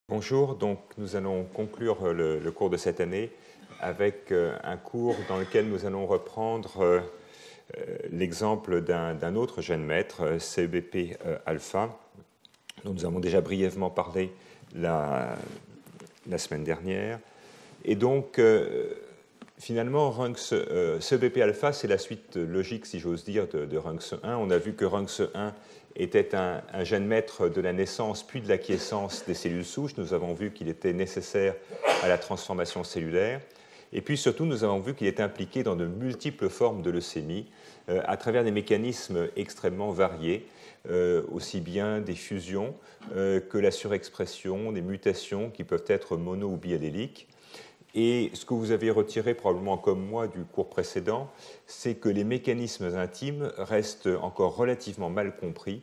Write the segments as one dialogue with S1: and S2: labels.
S1: Bonjour, donc nous allons conclure le cours de cette année avec un cours dans lequel nous allons reprendre l'exemple d'un autre gène maître, CEBP-alpha, dont nous avons déjà brièvement parlé la semaine dernière. Et donc, finalement, CEBP-alpha, c'est la suite logique, si j'ose dire, de RUNX1. On a vu que RUNX1 était un gène maître de la naissance puis de l'acquiescence des cellules souches. Nous avons vu qu'il était nécessaire à la transformation cellulaire. Et puis surtout, nous avons vu qu'il était impliqué dans de multiples formes de leucémie à travers des mécanismes extrêmement variés, aussi bien des fusions que la surexpression, des mutations qui peuvent être mono- ou bialléliques. Et ce que vous avez retiré probablement comme moi du cours précédent, c'est que les mécanismes intimes restent encore relativement mal compris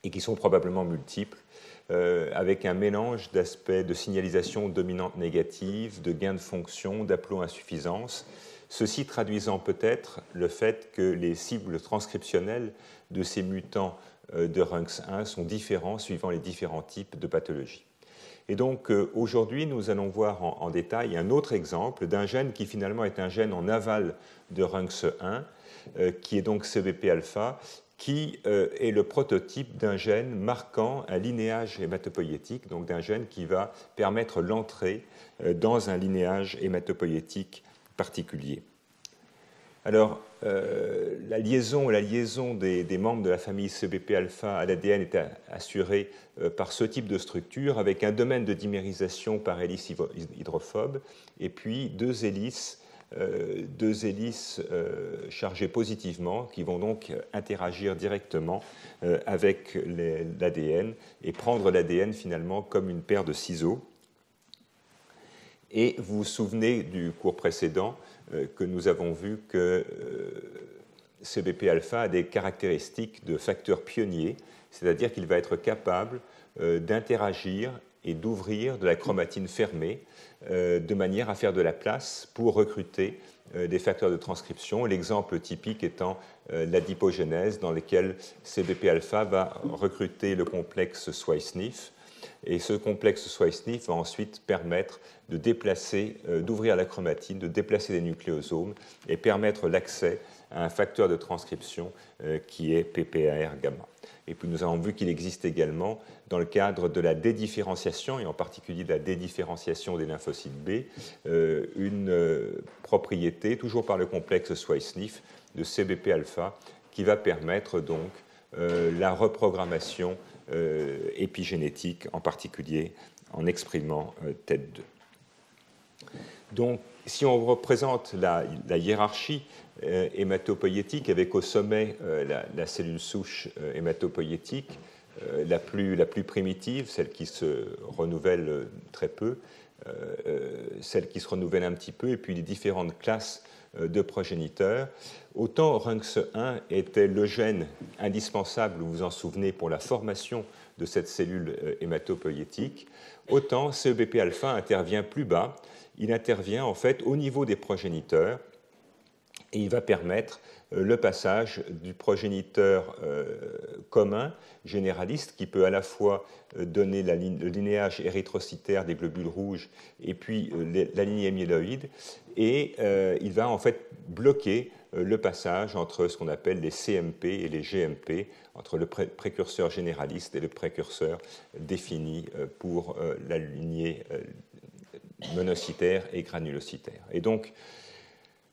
S1: et qui sont probablement multiples, avec un mélange d'aspects de signalisation dominante négative, de gain de fonction, d'aplo-insuffisance, ceci traduisant peut-être le fait que les cibles transcriptionnelles de ces mutants de RUNX1 sont différents suivant les différents types de pathologies. Et donc aujourd'hui, nous allons voir en détail un autre exemple d'un gène qui finalement est un gène en aval de RUNX1, qui est donc CEBP-alpha, qui est le prototype d'un gène marquant un linéage hématopoïétique, donc d'un gène qui va permettre l'entrée dans un linéage hématopoïétique particulier. Alors, la liaison des membres de la famille CEBP-alpha à l'ADN est assurée par ce type de structure, avec un domaine de dimérisation par hélice hydrophobe, et puis deux hélices chargées positivement, qui vont donc interagir directement avec l'ADN et prendre l'ADN finalement comme une paire de ciseaux. Et vous vous souvenez du cours précédent que nous avons vu que CEBP-alpha a des caractéristiques de facteur pionnier, c'est-à-dire qu'il va être capable d'interagir et d'ouvrir de la chromatine fermée de manière à faire de la place pour recruter des facteurs de transcription, l'exemple typique étant l'adipogénèse dans lequel CEBP-alpha va recruter le complexe SWI/SNF. Et ce complexe SWI/SNF va ensuite permettre de déplacer, d'ouvrir la chromatine, de déplacer les nucléosomes et permettre l'accès à un facteur de transcription qui est PPAR gamma. Et puis nous avons vu qu'il existe également, dans le cadre de la dédifférenciation, et en particulier de la dédifférenciation des lymphocytes B, une propriété, toujours par le complexe SWI/SNF, de CEBP-alpha, qui va permettre donc la reprogrammation épigénétique, en particulier en exprimant TET2. Donc, si on représente la hiérarchie hématopoïétique avec au sommet la cellule souche hématopoïétique, la plus primitive, celle qui se renouvelle très peu, celle qui se renouvelle un petit peu, et puis les différentes classes de progéniteurs. Autant RUNX1 était le gène indispensable, vous vous en souvenez, pour la formation de cette cellule hématopoïétique, autant CEBP-alpha intervient plus bas. Il intervient en fait au niveau des progéniteurs et il va permettre le passage du progéniteur commun, généraliste, qui peut à la fois donner le linéage érythrocytaire des globules rouges et puis la lignée amyloïde, et il va en fait bloquer le passage entre ce qu'on appelle les CMP et les GMP, entre le précurseur généraliste et le précurseur défini pour la lignée monocytaire et granulocytaire. Et donc,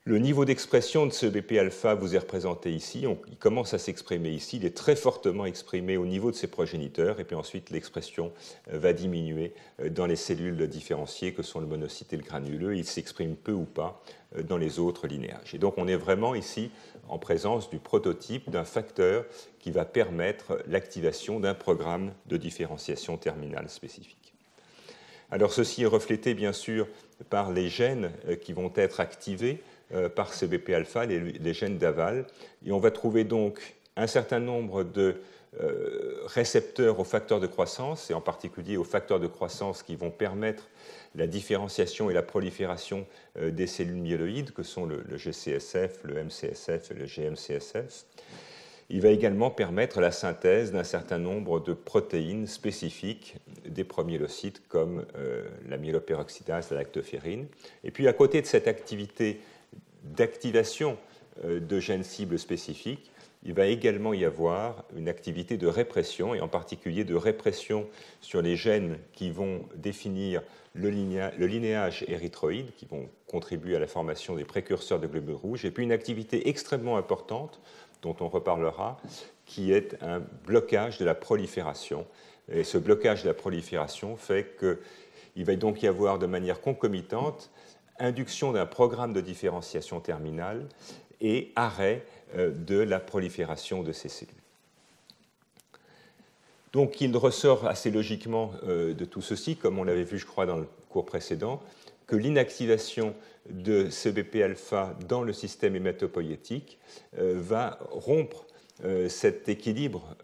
S1: le niveau d'expression de ce CEBP-alpha vous est représenté ici. Il commence à s'exprimer ici. Il est très fortement exprimé au niveau de ses progéniteurs. Et puis ensuite, l'expression va diminuer dans les cellules différenciées que sont le monocyte et le granuleux. Il s'exprime peu ou pas dans les autres linéages. Et donc, on est vraiment ici en présence du prototype d'un facteur qui va permettre l'activation d'un programme de différenciation terminale spécifique. Alors, ceci est reflété, bien sûr, par les gènes qui vont être activés par CEBP-alpha, les gènes d'aval. Et on va trouver donc un certain nombre de récepteurs aux facteurs de croissance, et en particulier aux facteurs de croissance qui vont permettre la différenciation et la prolifération des cellules myéloïdes, que sont le GCSF, le MCSF et le GMCSF. Il va également permettre la synthèse d'un certain nombre de protéines spécifiques des promyélocytes, comme la myéloperoxydase, la lactoferrine. Et puis, à côté de cette activité d'activation de gènes cibles spécifiques, il va également y avoir une activité de répression, et en particulier de répression sur les gènes qui vont définir le linéage érythroïde, qui vont contribuer à la formation des précurseurs de globules rouges, et puis une activité extrêmement importante, dont on reparlera, qui est un blocage de la prolifération. Et ce blocage de la prolifération fait qu'il va donc y avoir de manière concomitante induction d'un programme de différenciation terminale et arrêt de la prolifération de ces cellules. Donc il ressort assez logiquement de tout ceci, comme on l'avait vu je crois dans le cours précédent, que l'inactivation de CBP-alpha dans le système hématopoïétique va rompre cet équilibre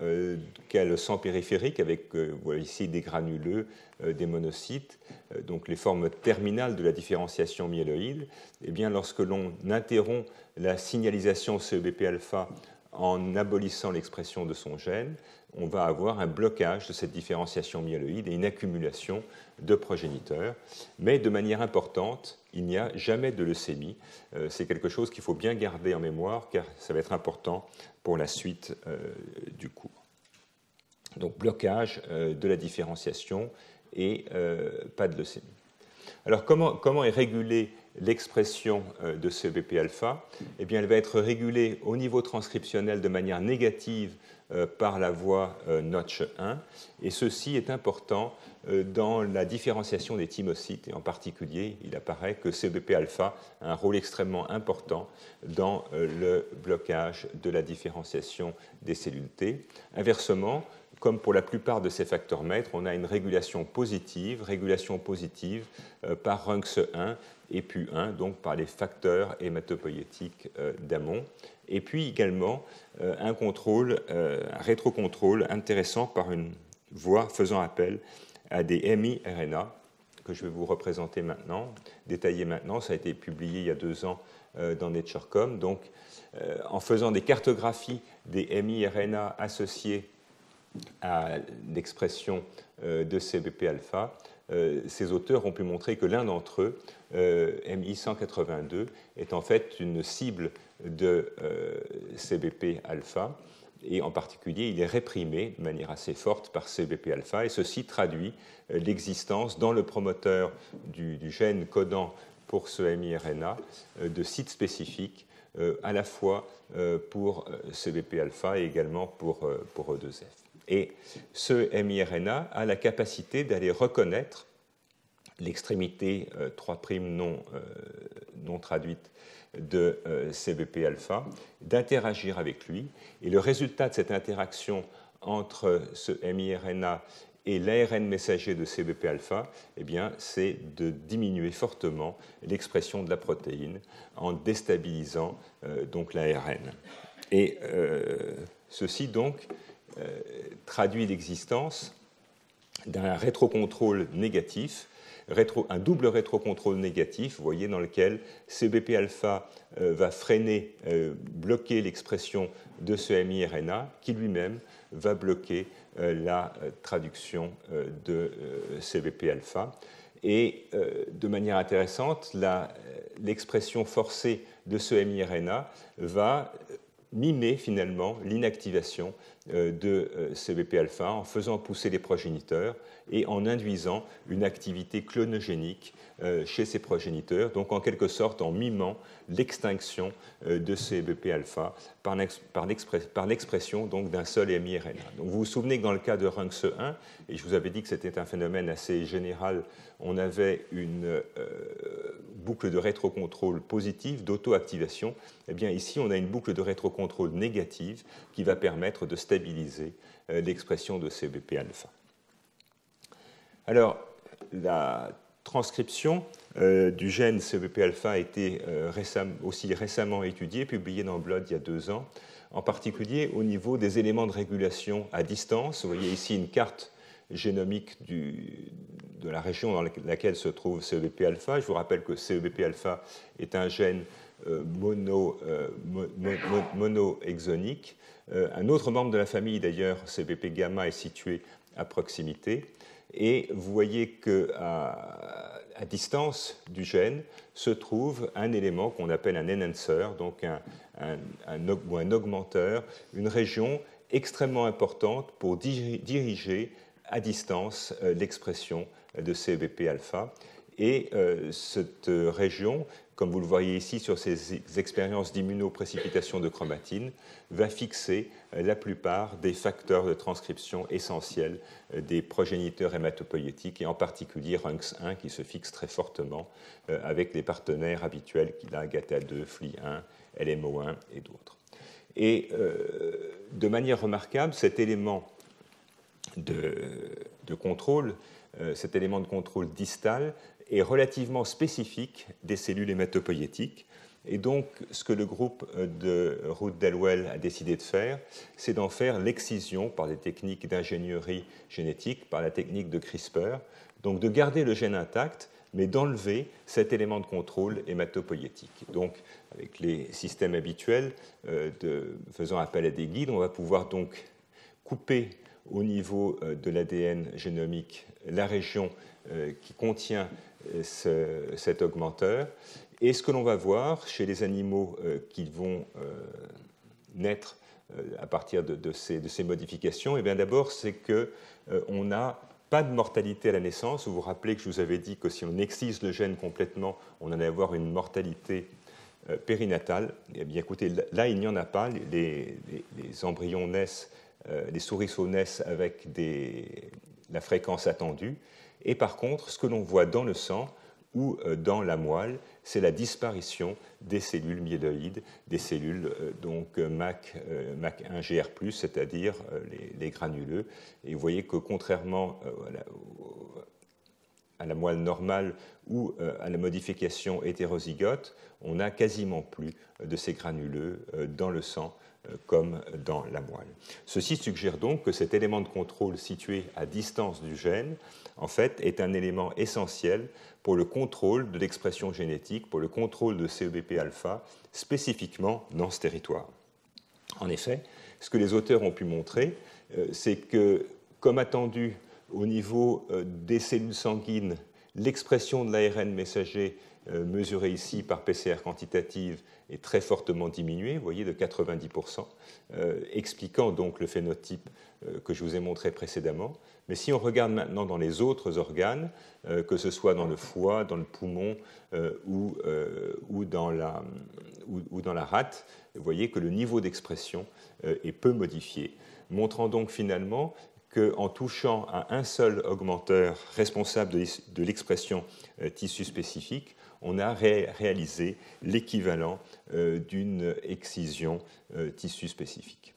S1: qu'a le sang périphérique avec, vous voyez ici, des granuleux, des monocytes, donc les formes terminales de la différenciation myéloïde. Eh bien, lorsque l'on interrompt la signalisation CBP-alpha en abolissant l'expression de son gène, on va avoir un blocage de cette différenciation myéloïde et une accumulation de progéniteurs. Mais de manière importante, il n'y a jamais de leucémie. C'est quelque chose qu'il faut bien garder en mémoire car ça va être important pour la suite du cours. Donc blocage de la différenciation et pas de leucémie. Alors comment est régulée l'expression de CBP-alpha? Eh bien, elle va être régulée au niveau transcriptionnel de manière négative par la voie Notch 1, et ceci est important dans la différenciation des thymocytes, et en particulier, il apparaît que CBP-alpha a un rôle extrêmement important dans le blocage de la différenciation des cellules T. Inversement, comme pour la plupart de ces facteurs maîtres, on a une régulation positive par RUNX1 et PU1, donc par les facteurs hématopoïétiques d'amont. Et puis également un rétrocontrôle intéressant par une voie faisant appel à des miRNA que je vais vous représenter maintenant, détailler maintenant. Ça a été publié il y a 2 ans dans NatureCom. Donc, en faisant des cartographies des miRNA associés à l'expression de CBP-alpha, ces auteurs ont pu montrer que l'un d'entre eux, MI182, est en fait une cible de CBP-alpha, et en particulier, il est réprimé de manière assez forte par CBP-alpha, et ceci traduit l'existence dans le promoteur du gène codant pour ce miRNA de sites spécifiques, à la fois pour CBP-alpha et également pour E2F. Et ce miRNA a la capacité d'aller reconnaître l'extrémité 3' non traduite de CBP-alpha, d'interagir avec lui. Et le résultat de cette interaction entre ce miRNA et l'ARN messager de CBP-alpha, eh bien, c'est de diminuer fortement l'expression de la protéine en déstabilisant donc l'ARN. Et ceci donc traduit l'existence d'un rétrocontrôle négatif, un double rétrocontrôle négatif, vous voyez, dans lequel CBP-alpha va freiner, bloquer l'expression de ce miRNA, qui lui-même va bloquer la traduction de CBP-alpha. Et de manière intéressante, l'expression forcée de ce miRNA va mimer finalement l'inactivation de CBP-alpha en faisant pousser les progéniteurs et en induisant une activité clonogénique chez ces progéniteurs, donc en quelque sorte en mimant l'extinction de CBP-alpha par l'expression d'un seul miRNA. Donc vous vous souvenez que dans le cas de RUNX1, et je vous avais dit que c'était un phénomène assez général, on avait une boucle de rétrocontrôle positive, d'auto-activation. Eh bien ici, on a une boucle de rétrocontrôle négative qui va permettre de stabiliser l'expression de CBP-alpha. Alors, la transcription du gène CBP-alpha a été aussi récemment étudiée, publiée dans Blood il y a 2 ans, en particulier au niveau des éléments de régulation à distance. Vous voyez ici une carte génomique de la région dans laquelle se trouve CEBP-alpha. Je vous rappelle que CEBP-alpha est un gène monoexonique. Un autre membre de la famille, d'ailleurs, CEBP-gamma, est situé à proximité. Et vous voyez qu'à distance du gène se trouve un élément qu'on appelle un enhancer, donc un augmenteur, une région extrêmement importante pour diriger à distance l'expression de CEBP-alpha. Et cette région, comme vous le voyez ici sur ces expériences d'immunoprécipitation de chromatine, va fixer la plupart des facteurs de transcription essentiels des progéniteurs hématopoïétiques, et en particulier RUNX1 qui se fixe très fortement avec les partenaires habituels qu'il a, GATA2, FLI1, LMO1 et d'autres. Et de manière remarquable, cet élément de contrôle, cet élément de contrôle distal, est relativement spécifique des cellules hématopoïétiques. Et donc, ce que le groupe de Ruth Delwell a décidé de faire, c'est d'en faire l'excision par des techniques d'ingénierie génétique, par la technique de CRISPR, donc de garder le gène intact, mais d'enlever cet élément de contrôle hématopoïétique. Donc, avec les systèmes habituels, faisant appel à des guides, on va pouvoir donc couper au niveau de l'ADN génomique la région qui contient cet augmenteur. Et ce que l'on va voir chez les animaux qui vont naître à partir de ces modifications, et bien d'abord, c'est qu'on n'a pas de mortalité à la naissance. Vous vous rappelez que je vous avais dit que si on excise le gène complètement, on allait avoir une mortalité périnatale. Eh bien, écoutez, là, il n'y en a pas. Les embryons naissent, les souriceaux naissent avec la fréquence attendue. Et par contre, ce que l'on voit dans le sang ou dans la moelle, c'est la disparition des cellules myéloïdes, des cellules donc MAC1-GR+, c'est-à-dire les granuleux. Et vous voyez que contrairement à la moelle normale ou à la modification hétérozygote, on n'a quasiment plus de ces granuleux dans le sang comme dans la moelle. Ceci suggère donc que cet élément de contrôle situé à distance du gène, en fait, est un élément essentiel pour le contrôle de l'expression génétique, pour le contrôle de CEBP-alpha, spécifiquement dans ce territoire. En effet, ce que les auteurs ont pu montrer, c'est que, comme attendu au niveau des cellules sanguines, l'expression de l'ARN messager mesurée ici par PCR quantitative est très fortement diminuée, vous voyez, de 90%, expliquant donc le phénotype que je vous ai montré précédemment. Mais si on regarde maintenant dans les autres organes, que ce soit dans le foie, dans le poumon ou dans la rate, vous voyez que le niveau d'expression est peu modifié, montrant donc finalement qu'en touchant à un seul augmenteur responsable de l'expression tissu spécifique, on a réalisé l'équivalent d'une excision tissu spécifique.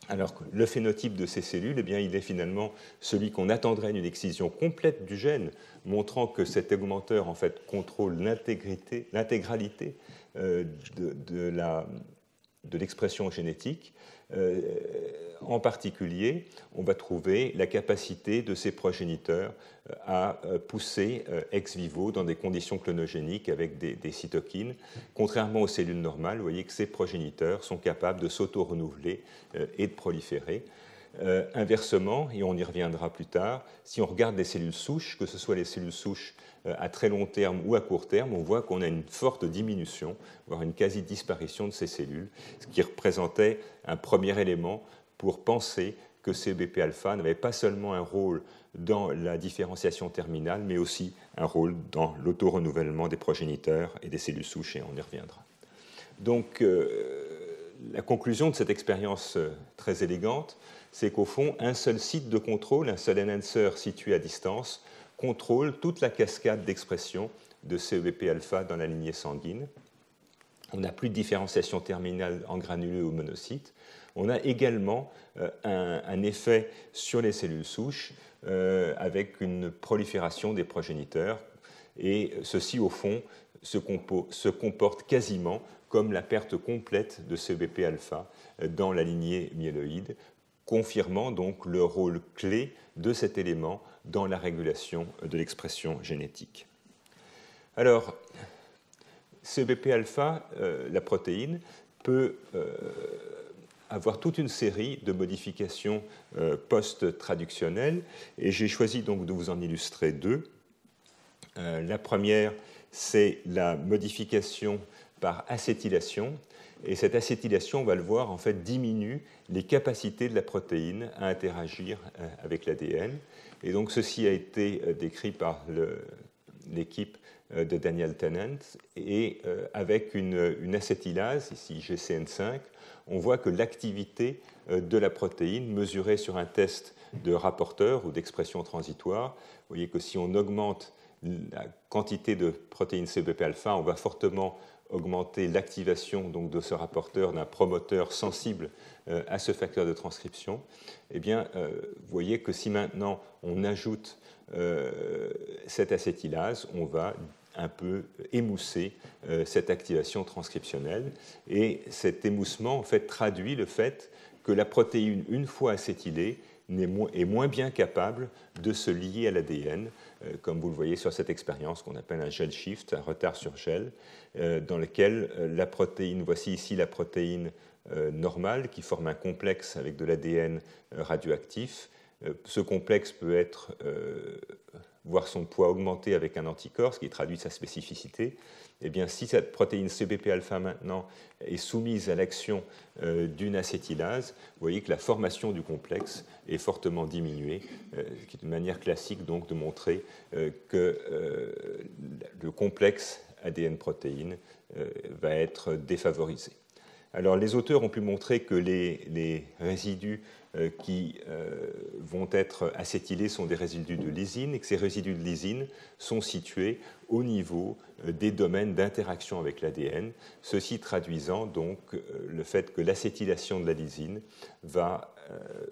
S1: Alors que le phénotype de ces cellules, eh bien, il est finalement celui qu'on attendrait d'une excision complète du gène, montrant que cet augmenteur en fait, contrôle l'intégralité de l'expression génétique. En particulier, on va trouver la capacité de ces progéniteurs à pousser ex vivo dans des conditions clonogéniques avec des cytokines. Contrairement aux cellules normales, vous voyez que ces progéniteurs sont capables de s'auto-renouveler et de proliférer. Inversement, et on y reviendra plus tard, si on regarde les cellules souches, que ce soit les cellules souches à très long terme ou à court terme, on voit qu'on a une forte diminution, voire une quasi-disparition de ces cellules, ce qui représentait un premier élément pour penser que CEBP-alpha n'avait pas seulement un rôle dans la différenciation terminale, mais aussi un rôle dans l'auto-renouvellement des progéniteurs et des cellules souches, et on y reviendra. Donc, la conclusion de cette expérience très élégante, c'est qu'au fond, un seul site de contrôle, un seul enhancer situé à distance, contrôle toute la cascade d'expression de CEBP-alpha dans la lignée sanguine. On n'a plus de différenciation terminale en granuleux ou monocytes. On a également un effet sur les cellules souches avec une prolifération des progéniteurs. Et ceci, au fond, se comporte quasiment comme la perte complète de CEBP-alpha dans la lignée myéloïde, confirmant donc le rôle clé de cet élément dans la régulation de l'expression génétique. Alors, CEBP-alpha, la protéine, peut avoir toute une série de modifications post-traductionnelles, et j'ai choisi donc de vous en illustrer deux. La première, c'est la modification par acétylation, et cette acétylation, on va le voir, en fait, diminue les capacités de la protéine à interagir avec l'ADN. Et donc, ceci a été décrit par l'équipe de Daniel Tennant, et avec une acétylase, ici GCN5, on voit que l'activité de la protéine, mesurée sur un test de rapporteur ou d'expression transitoire, vous voyez que si on augmente la quantité de protéines CEBP-alpha, on va fortement augmenter l'activation donc de ce rapporteur d'un promoteur sensible à ce facteur de transcription. Eh bien, vous voyez que si maintenant on ajoute cette acétylase, on va un peu émousser cette activation transcriptionnelle. Et cet émoussement, en fait, traduit le fait que la protéine, une fois acétylée, est moins bien capable de se lier à l'ADN, comme vous le voyez sur cette expérience qu'on appelle un gel shift, un retard sur gel, dans lequel la protéine, voici ici la protéine normale qui forme un complexe avec de l'ADN radioactif. Ce complexe peut voir son poids augmenter avec un anticorps, ce qui traduit sa spécificité. Eh bien, si cette protéine CEBP-alpha maintenant est soumise à l'action d'une acétylase, vous voyez que la formation du complexe est fortement diminuée, ce qui est une manière classique donc de montrer que le complexe ADN-protéine va être défavorisé. Alors, les auteurs ont pu montrer que les résidus qui vont être acétylés sont des résidus de lysine et que ces résidus de lysine sont situés au niveau des domaines d'interaction avec l'ADN, ceci traduisant donc le fait que l'acétylation de la lysine va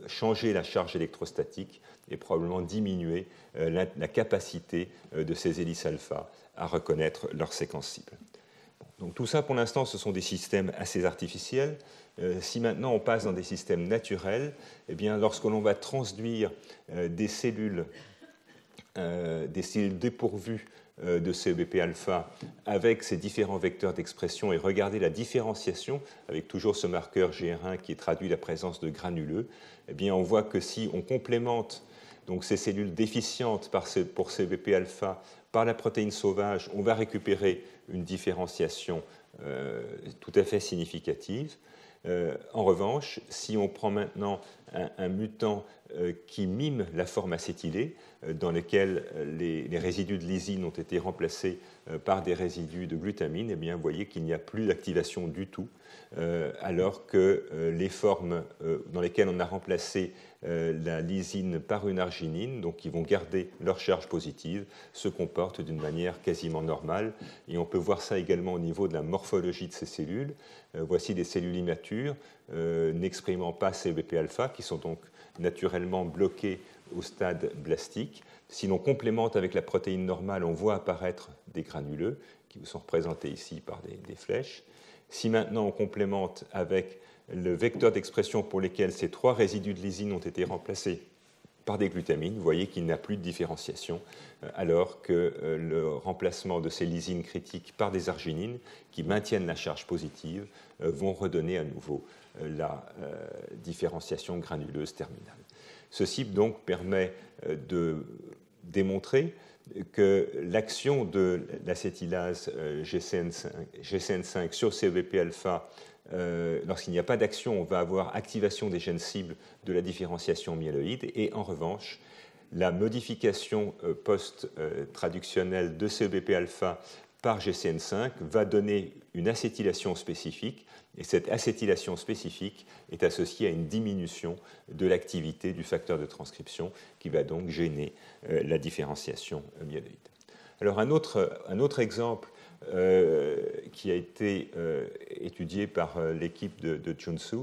S1: changer la charge électrostatique et probablement diminuer la capacité de ces hélices alpha à reconnaître leur séquence cible. Donc tout ça, pour l'instant, ce sont des systèmes assez artificiels. Si maintenant on passe dans des systèmes naturels, eh bien, lorsque l'on va transduire des cellules dépourvues de CEBP-alpha avec ces différents vecteurs d'expression et regarder la différenciation avec toujours ce marqueur GR1 qui traduit la présence de granuleux, eh bien, on voit que si on complémente donc, ces cellules déficientes pour CEBP-alpha par la protéine sauvage, on va récupérer une différenciation tout à fait significative. En revanche, si on prend maintenant un mutant qui mime la forme acétylée, dans lequel les résidus de lysine ont été remplacés par des résidus de glutamine, eh bien, vous voyez qu'il n'y a plus d'activation du tout, alors que les formes dans lesquelles on a remplacé la lysine par une arginine, donc qui vont garder leur charge positive, se comportent d'une manière quasiment normale. Et on peut voir ça également au niveau de la morphologie de ces cellules. Voici des cellules immatures n'exprimant pas CEBP-alpha, qui sont donc naturellement bloquées au stade blastique. Si l'on complémente avec la protéine normale, on voit apparaître des granuleux qui vous sont représentés ici par des flèches. Si maintenant on complémente avec le vecteur d'expression pour lesquels ces trois résidus de lysine ont été remplacés par des glutamines, vous voyez qu'il n'y a plus de différenciation, alors que le remplacement de ces lysines critiques par des arginines qui maintiennent la charge positive vont redonner à nouveau la différenciation granuleuse terminale. Ceci donc permet de démontrer que l'action de l'acétylase GCN5 sur CEBP-alpha, lorsqu'il n'y a pas d'action, on va avoir activation des gènes cibles de la différenciation myéloïde, et en revanche, la modification post-traductionnelle de CEBP-alpha par GCN5 va donner une acétylation spécifique, et cette acétylation spécifique est associée à une diminution de l'activité du facteur de transcription qui va donc gêner la différenciation myéloïde. Alors un autre exemple qui a été étudié par l'équipe de Chun-Su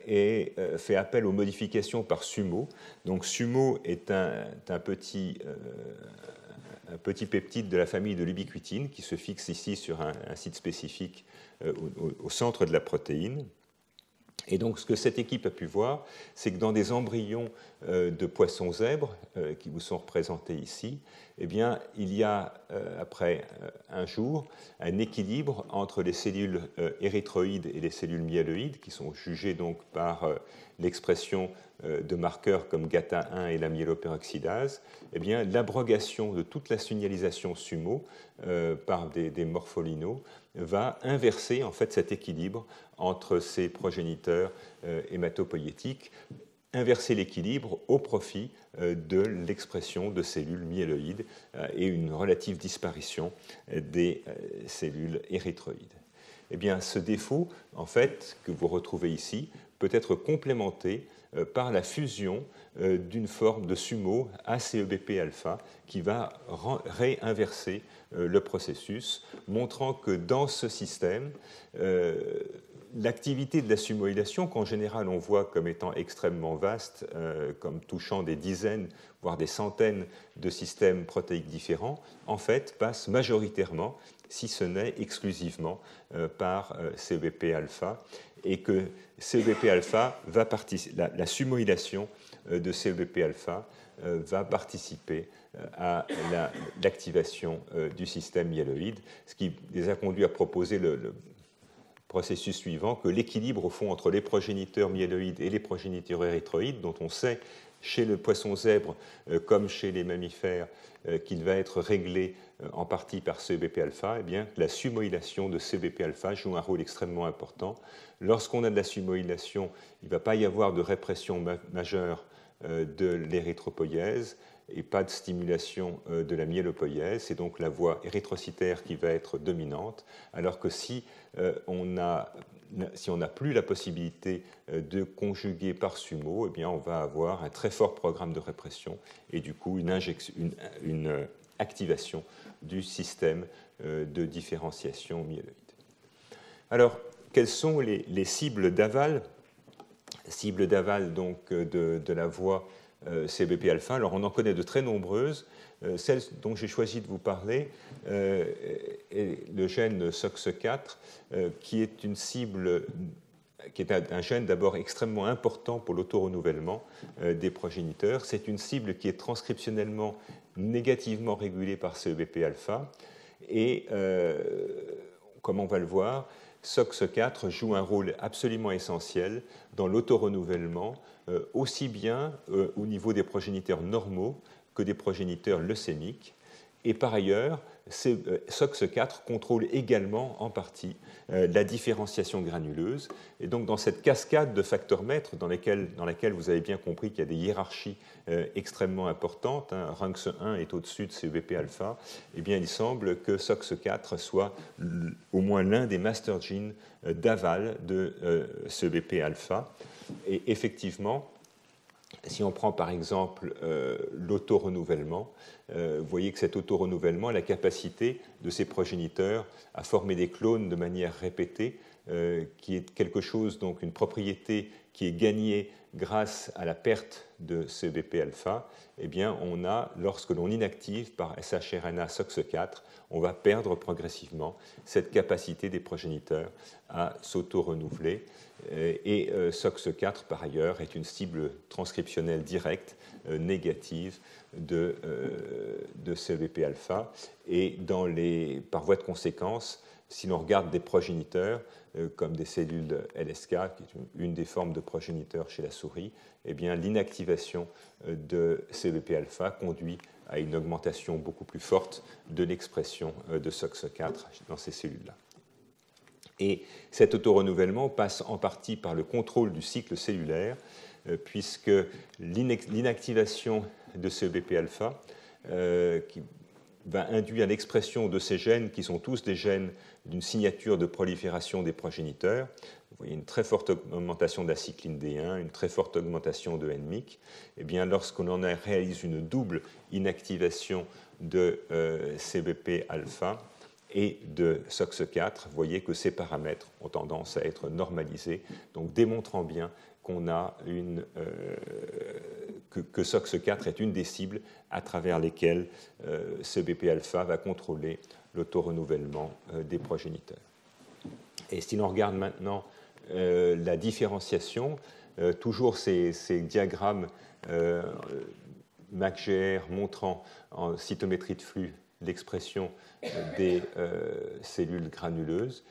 S1: et fait appel aux modifications par SUMO. Donc SUMO est un petit peptide de la famille de l'ubiquitine qui se fixe ici sur un site spécifique au centre de la protéine. Et donc, ce que cette équipe a pu voir, c'est que dans des embryons de poissons zèbres, qui vous sont représentés ici, eh bien, il y a, après un jour, un équilibre entre les cellules érythroïdes et les cellules myéloïdes, qui sont jugées donc par l'expression de marqueurs comme GATA1 et la myéloperoxydase. Eh bien, l'abrogation de toute la signalisation SUMO par des morpholinos va inverser en fait cet équilibre entre ces progéniteurs hématopoïétiques, inverser l'équilibre au profit de l'expression de cellules myéloïdes et une relative disparition des cellules érythroïdes. Eh bien, ce défaut, en fait, que vous retrouvez ici, peut être complémenté par la fusion d'une forme de SUMO ACEBP-alpha qui va réinverser le processus, montrant que dans ce système, l'activité de la sumoylation, qu'en général on voit comme étant extrêmement vaste, comme touchant des dizaines, voire des centaines de systèmes protéiques différents, en fait passe majoritairement, si ce n'est exclusivement, par CEBP-alpha, et que CEBP-alpha va la sumoylation de CEBP-alpha va participer à l'activation du système myéloïde, ce qui les a conduits à proposer le processus suivant, que l'équilibre au fond entre les progéniteurs myéloïdes et les progéniteurs érythroïdes, dont on sait chez le poisson zèbre comme chez les mammifères qu'il va être réglé en partie par CEBP-alpha, eh bien, la sumoylation de CEBP-alpha joue un rôle extrêmement important. Lorsqu'on a de la sumoylation, il ne va pas y avoir de répression majeure de l'érythropoïèse et pas de stimulation de la myélopoïèse. C'est donc la voie érythrocytaire qui va être dominante, alors que si on n'a plus la possibilité de conjuguer par SUMO, eh bien on va avoir un très fort programme de répression et du coup une activation du système de différenciation myéloïde. Alors, quelles sont les cibles d'aval? Cibles d'aval donc de la voie CEBP-alpha. Alors, on en connaît de très nombreuses. Celle dont j'ai choisi de vous parler est le gène SOX4, qui est une cible, qui est un gène d'abord extrêmement important pour l'autorenouvellement des progéniteurs. C'est une cible qui est transcriptionnellement négativement régulée par CEBP-alpha. Et comme on va le voir, SOX4 joue un rôle absolument essentiel dans l'autorenouvellement, aussi bien au niveau des progéniteurs normaux que des progéniteurs leucémiques. Et par ailleurs, SOX4 contrôle également en partie la différenciation granuleuse. Et donc dans cette cascade de facteurs maîtres dans laquelle vous avez bien compris qu'il y a des hiérarchies extrêmement importantes, RUNX1 est au-dessus de CEBP-alpha, eh bien il semble que SOX4 soit au moins l'un des master genes d'aval de CEBP-alpha. Et effectivement, si on prend par exemple l'autorenouvellement, vous voyez que cet autorenouvellement a la capacité de ces progéniteurs à former des clones de manière répétée, qui est quelque chose, donc une propriété qui est gagnée grâce à la perte de CEBP-alpha. Eh bien, on a, lorsque l'on inactive par shRNA SOX4, on va perdre progressivement cette capacité des progéniteurs à s'auto-renouveler. Et SOX4, par ailleurs, est une cible transcriptionnelle directe négative de CEBP-alpha. Et par voie de conséquence, si l'on regarde des progéniteurs, comme des cellules LSK, qui est une des formes de progéniteurs chez la souris, eh bien, l'inactivation de CEBP-alpha conduit à une augmentation beaucoup plus forte de l'expression de SOX4 dans ces cellules-là. Et cet autorenouvellement passe en partie par le contrôle du cycle cellulaire, puisque l'inactivation de CEBP-alpha qui va induire l'expression de ces gènes, qui sont tous des gènes d'une signature de prolifération des progéniteurs. Vous voyez une très forte augmentation d'acylcycline D1, une très forte augmentation de NMYC. Eh bien, lorsqu'on réalise une double inactivation de CEBP-alpha et de SOX4, vous voyez que ces paramètres ont tendance à être normalisés, donc démontrant bien qu'on a que SOX4 est une des cibles à travers lesquelles CEBP-alpha va contrôler l'autorenouvellement des progéniteurs. Et si l'on regarde maintenant la différenciation. Toujours ces diagrammes MacGR montrant en cytométrie de flux l'expression des cellules granuleuses.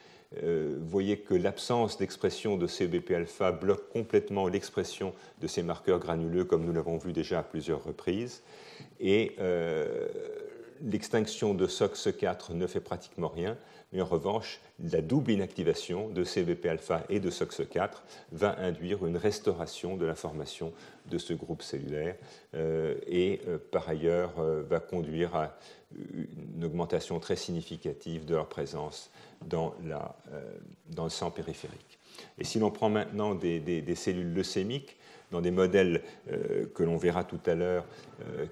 S1: Vous voyez que l'absence d'expression de CEBP-alpha bloque complètement l'expression de ces marqueurs granuleux, comme nous l'avons vu déjà à plusieurs reprises. Et l'extinction de SOX4 ne fait pratiquement rien, mais en revanche, la double inactivation de CEBP-alpha et de SOX4 va induire une restauration de la formation de ce groupe cellulaire et par ailleurs va conduire à une augmentation très significative de leur présence dans le sang périphérique. Et si l'on prend maintenant des cellules leucémiques, dans des modèles que l'on verra tout à l'heure,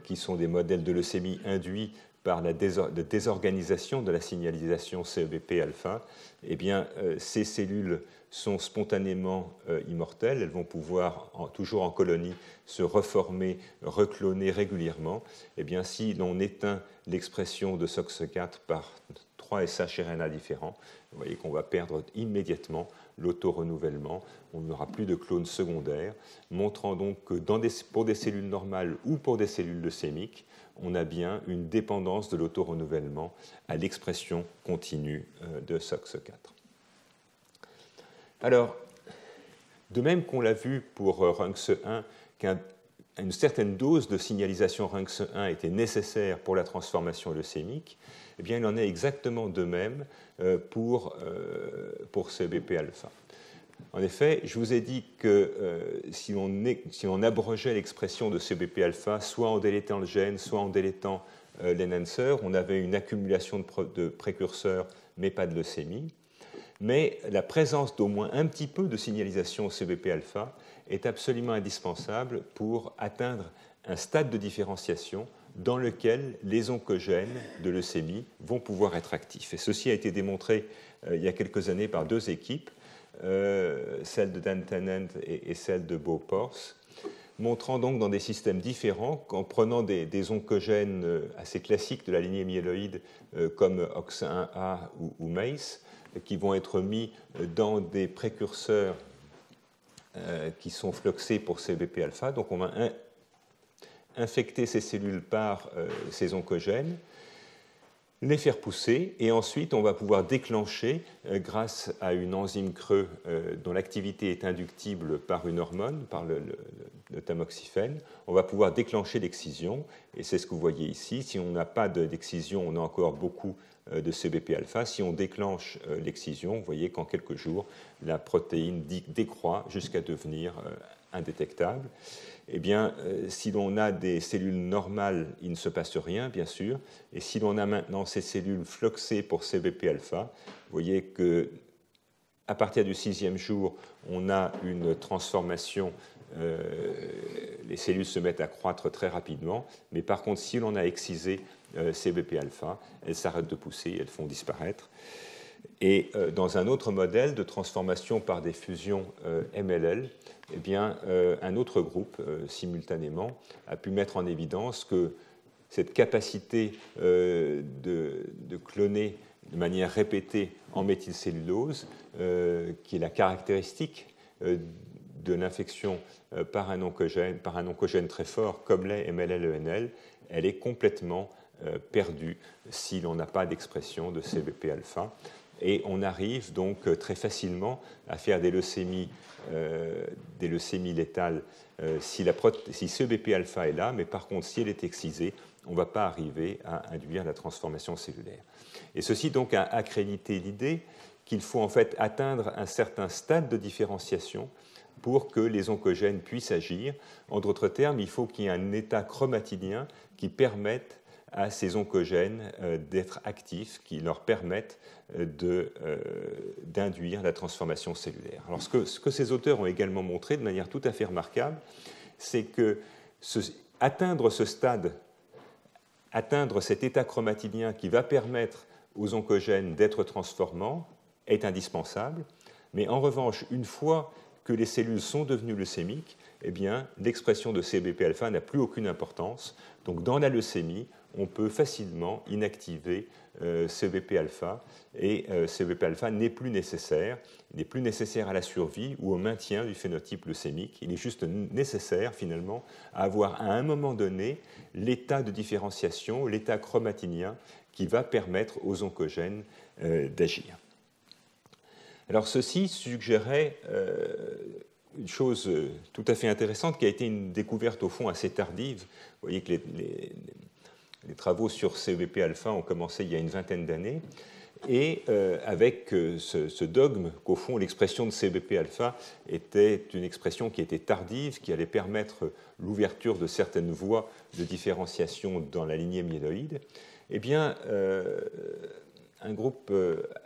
S1: qui sont des modèles de leucémie induits par la désorganisation de la signalisation CEBP-alpha, eh bien, ces cellules sont spontanément immortelles. Elles vont pouvoir, toujours en colonie, se reformer, recloner régulièrement. Eh bien, si l'on éteint l'expression de SOX4 par 3 shRNA différents, vous voyez qu'on va perdre immédiatement l'auto-renouvellement. On n'aura plus de clones secondaires, montrant donc que pour des cellules normales ou pour des cellules leucémiques, on a bien une dépendance de l'auto-renouvellement à l'expression continue de SOX4. Alors, de même qu'on l'a vu pour RUNX1, qu'une certaine dose de signalisation RUNX1 était nécessaire pour la transformation leucémique, eh bien, il en est exactement de même pour CEBP-alpha. En effet, je vous ai dit que si on abrogeait l'expression de CEBP-alpha, soit en délétant le gène, soit en délétant l'enhancer, on avait une accumulation de précurseurs, mais pas de leucémie. Mais la présence d'au moins un petit peu de signalisation CEBP-alpha est absolument indispensable pour atteindre un stade de différenciation dans lequel les oncogènes de leucémie vont pouvoir être actifs. Et ceci a été démontré il y a quelques années par 2 équipes, celle de Dan Tennant et celle de Bo Porse, montrant donc dans des systèmes différents qu'en prenant des oncogènes assez classiques de la lignée myéloïde comme OX1A ou MACE, qui vont être mis dans des précurseurs qui sont fluxés pour CEBP-alpha. Donc on va infecter ces cellules par ces oncogènes, les faire pousser, et ensuite on va pouvoir déclencher, grâce à une enzyme creux dont l'activité est inductible par une hormone, par le tamoxifène, on va pouvoir déclencher l'excision, et c'est ce que vous voyez ici. Si on n'a pas d'excision, on a encore beaucoup de CEBP-alpha. Si on déclenche l'excision, vous voyez qu'en quelques jours, la protéine décroît jusqu'à devenir indétectable. Eh bien, si l'on a des cellules normales, il ne se passe rien, bien sûr. Et si l'on a maintenant ces cellules fluxées pour CEBP-alpha, vous voyez qu'à partir du 6e jour, on a une transformation. Les cellules se mettent à croître très rapidement. Mais par contre, si l'on a excisé CEBP-alpha, elles s'arrêtent de pousser, elles font disparaître. Et dans un autre modèle de transformation par des fusions MLL, eh bien, un autre groupe, simultanément, a pu mettre en évidence que cette capacité de cloner de manière répétée en méthylcellulose, qui est la caractéristique de l'infection par un oncogène très fort, comme l'est MLL-ENL, elle est complètement perdue si l'on n'a pas d'expression de CEBP-alpha. Et on arrive donc très facilement à faire des leucémies létales si CEBP-alpha est là, mais par contre, si elle est excisée, on ne va pas arriver à induire la transformation cellulaire. Et ceci donc a accrédité l'idée qu'il faut en fait atteindre un certain stade de différenciation pour que les oncogènes puissent agir. En d'autres termes, il faut qu'il y ait un état chromatidien qui permette à ces oncogènes d'être actifs, qui leur permettent d'induire la transformation cellulaire. Alors, ce que ces auteurs ont également montré de manière tout à fait remarquable, c'est que atteindre ce stade, atteindre cet état chromatidien qui va permettre aux oncogènes d'être transformants est indispensable, mais en revanche, une fois que les cellules sont devenues leucémiques, eh bien, l'expression de CEBP-alpha n'a plus aucune importance. Donc, dans la leucémie, on peut facilement inactiver CEBP-alpha, et CEBP-alpha n'est plus nécessaire. Il n'est plus nécessaire à la survie ou au maintien du phénotype leucémique. Il est juste nécessaire, finalement, à avoir à un moment donné l'état de différenciation, l'état chromatinien, qui va permettre aux oncogènes d'agir. Alors, ceci suggérait une chose tout à fait intéressante qui a été une découverte, au fond, assez tardive. Vous voyez que les travaux sur CEBP-alpha ont commencé il y a une vingtaine d'années, et avec ce dogme qu'au fond l'expression de CEBP-alpha était une expression qui était tardive, qui allait permettre l'ouverture de certaines voies de différenciation dans la lignée myéloïde, eh bien, un groupe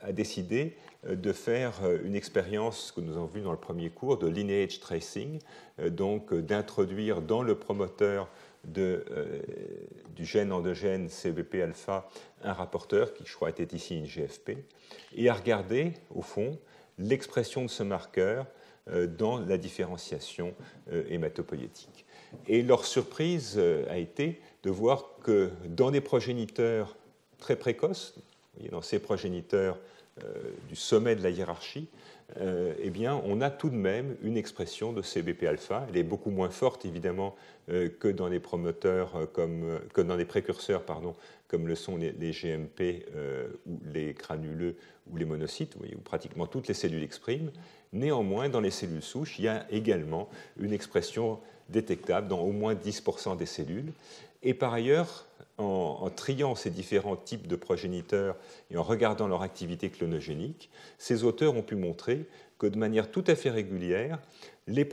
S1: a décidé de faire une expérience que nous avons vue dans le premier cours de lineage tracing, donc d'introduire dans le promoteur du gène endogène CEBP-alpha un rapporteur, qui je crois était ici une GFP, et à regarder, au fond, l'expression de ce marqueur dans la différenciation hématopoïétique. Et leur surprise a été de voir que dans des progéniteurs très précoces, dans ces progéniteurs du sommet de la hiérarchie, eh bien, on a tout de même une expression de CEBP-alpha. Elle est beaucoup moins forte, évidemment, que dans les promoteurs, que dans les précurseurs, comme le sont les GMP ou les granuleux ou les monocytes, où pratiquement toutes les cellules expriment. Néanmoins, dans les cellules souches, il y a également une expression détectable dans au moins 10% des cellules. Et par ailleurs, en triant ces différents types de progéniteurs et en regardant leur activité clonogénique, ces auteurs ont pu montrer que de manière tout à fait régulière, les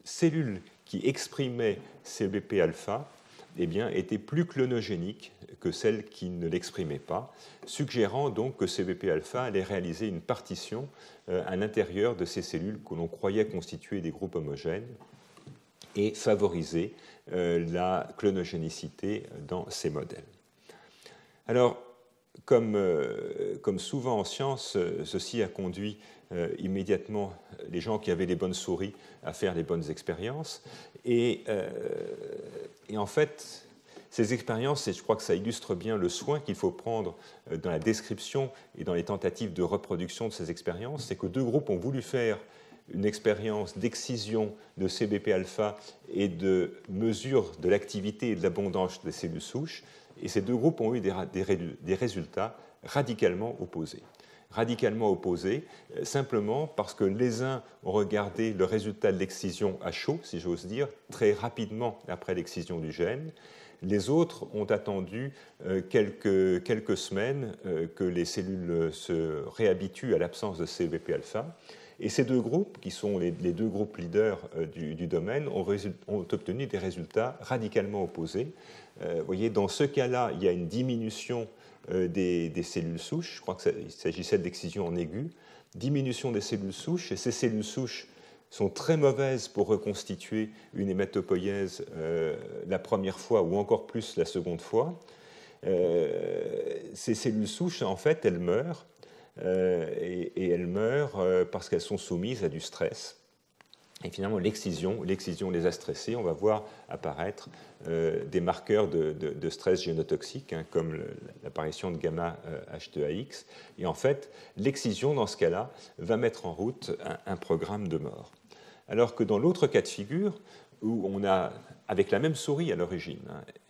S1: cellules qui exprimaient CEBP-alpha étaient plus clonogéniques que celles qui ne l'exprimaient pas, suggérant donc que CEBP-alpha allait réaliser une partition à l'intérieur de ces cellules que l'on croyait constituer des groupes homogènes et favoriser la clonogénicité dans ces modèles. Alors, comme souvent en science, ceci a conduit immédiatement les gens qui avaient les bonnes souris à faire les bonnes expériences. Et en fait, ces expériences, et je crois que ça illustre bien le soin qu'il faut prendre dans la description et dans les tentatives de reproduction de ces expériences, c'est que deux groupes ont voulu faire une expérience d'excision de CEBP-alpha et de mesure de l'activité et de l'abondance des cellules souches, et ces deux groupes ont eu des résultats radicalement opposés. Radicalement opposés, simplement parce que les uns ont regardé le résultat de l'excision à chaud, si j'ose dire, très rapidement après l'excision du gène. Les autres ont attendu quelques semaines que les cellules se réhabituent à l'absence de CEBP-alpha. Et ces deux groupes, qui sont les deux groupes leaders du domaine, ont obtenu des résultats radicalement opposés. Vous voyez, dans ce cas-là, il y a une diminution des cellules souches. Je crois qu'il s'agissait d'excision en aigu. Diminution des cellules souches, et ces cellules souches sont très mauvaises pour reconstituer une hématopoïèse la première fois ou encore plus la seconde fois. Ces cellules souches, en fait, elles meurent. Et elles meurent parce qu'elles sont soumises à du stress. Et finalement, l'excision les a stressées. On va voir apparaître des marqueurs de stress génotoxique, comme l'apparition de gamma H2AX. Et en fait, l'excision, dans ce cas-là, va mettre en route un programme de mort. Alors que dans l'autre cas de figure, où on a, avec la même souris à l'origine,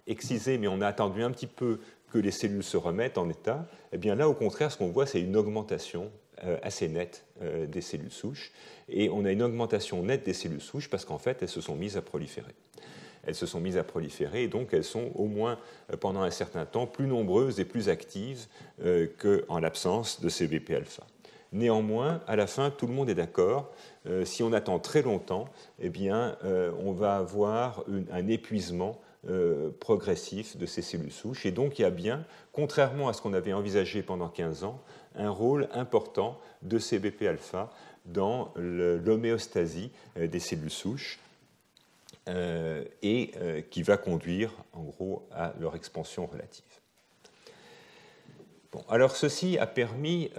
S1: excisé, mais on a attendu un petit peu que les cellules se remettent en état, eh bien là, au contraire, ce qu'on voit, c'est une augmentation assez nette des cellules souches. Et on a une augmentation nette des cellules souches parce qu'en fait, elles se sont mises à proliférer. Elles se sont mises à proliférer et donc elles sont au moins pendant un certain temps plus nombreuses et plus actives qu'en l'absence de CEBP-alpha. Néanmoins, à la fin, tout le monde est d'accord. Si on attend très longtemps, eh bien, on va avoir un épuisement progressif de ces cellules souches. Et donc, il y a bien, contrairement à ce qu'on avait envisagé pendant 15 ans, un rôle important de CEBP-alpha dans l'homéostasie des cellules souches et qui va conduire, en gros, à leur expansion relative. Bon, alors, ceci a permis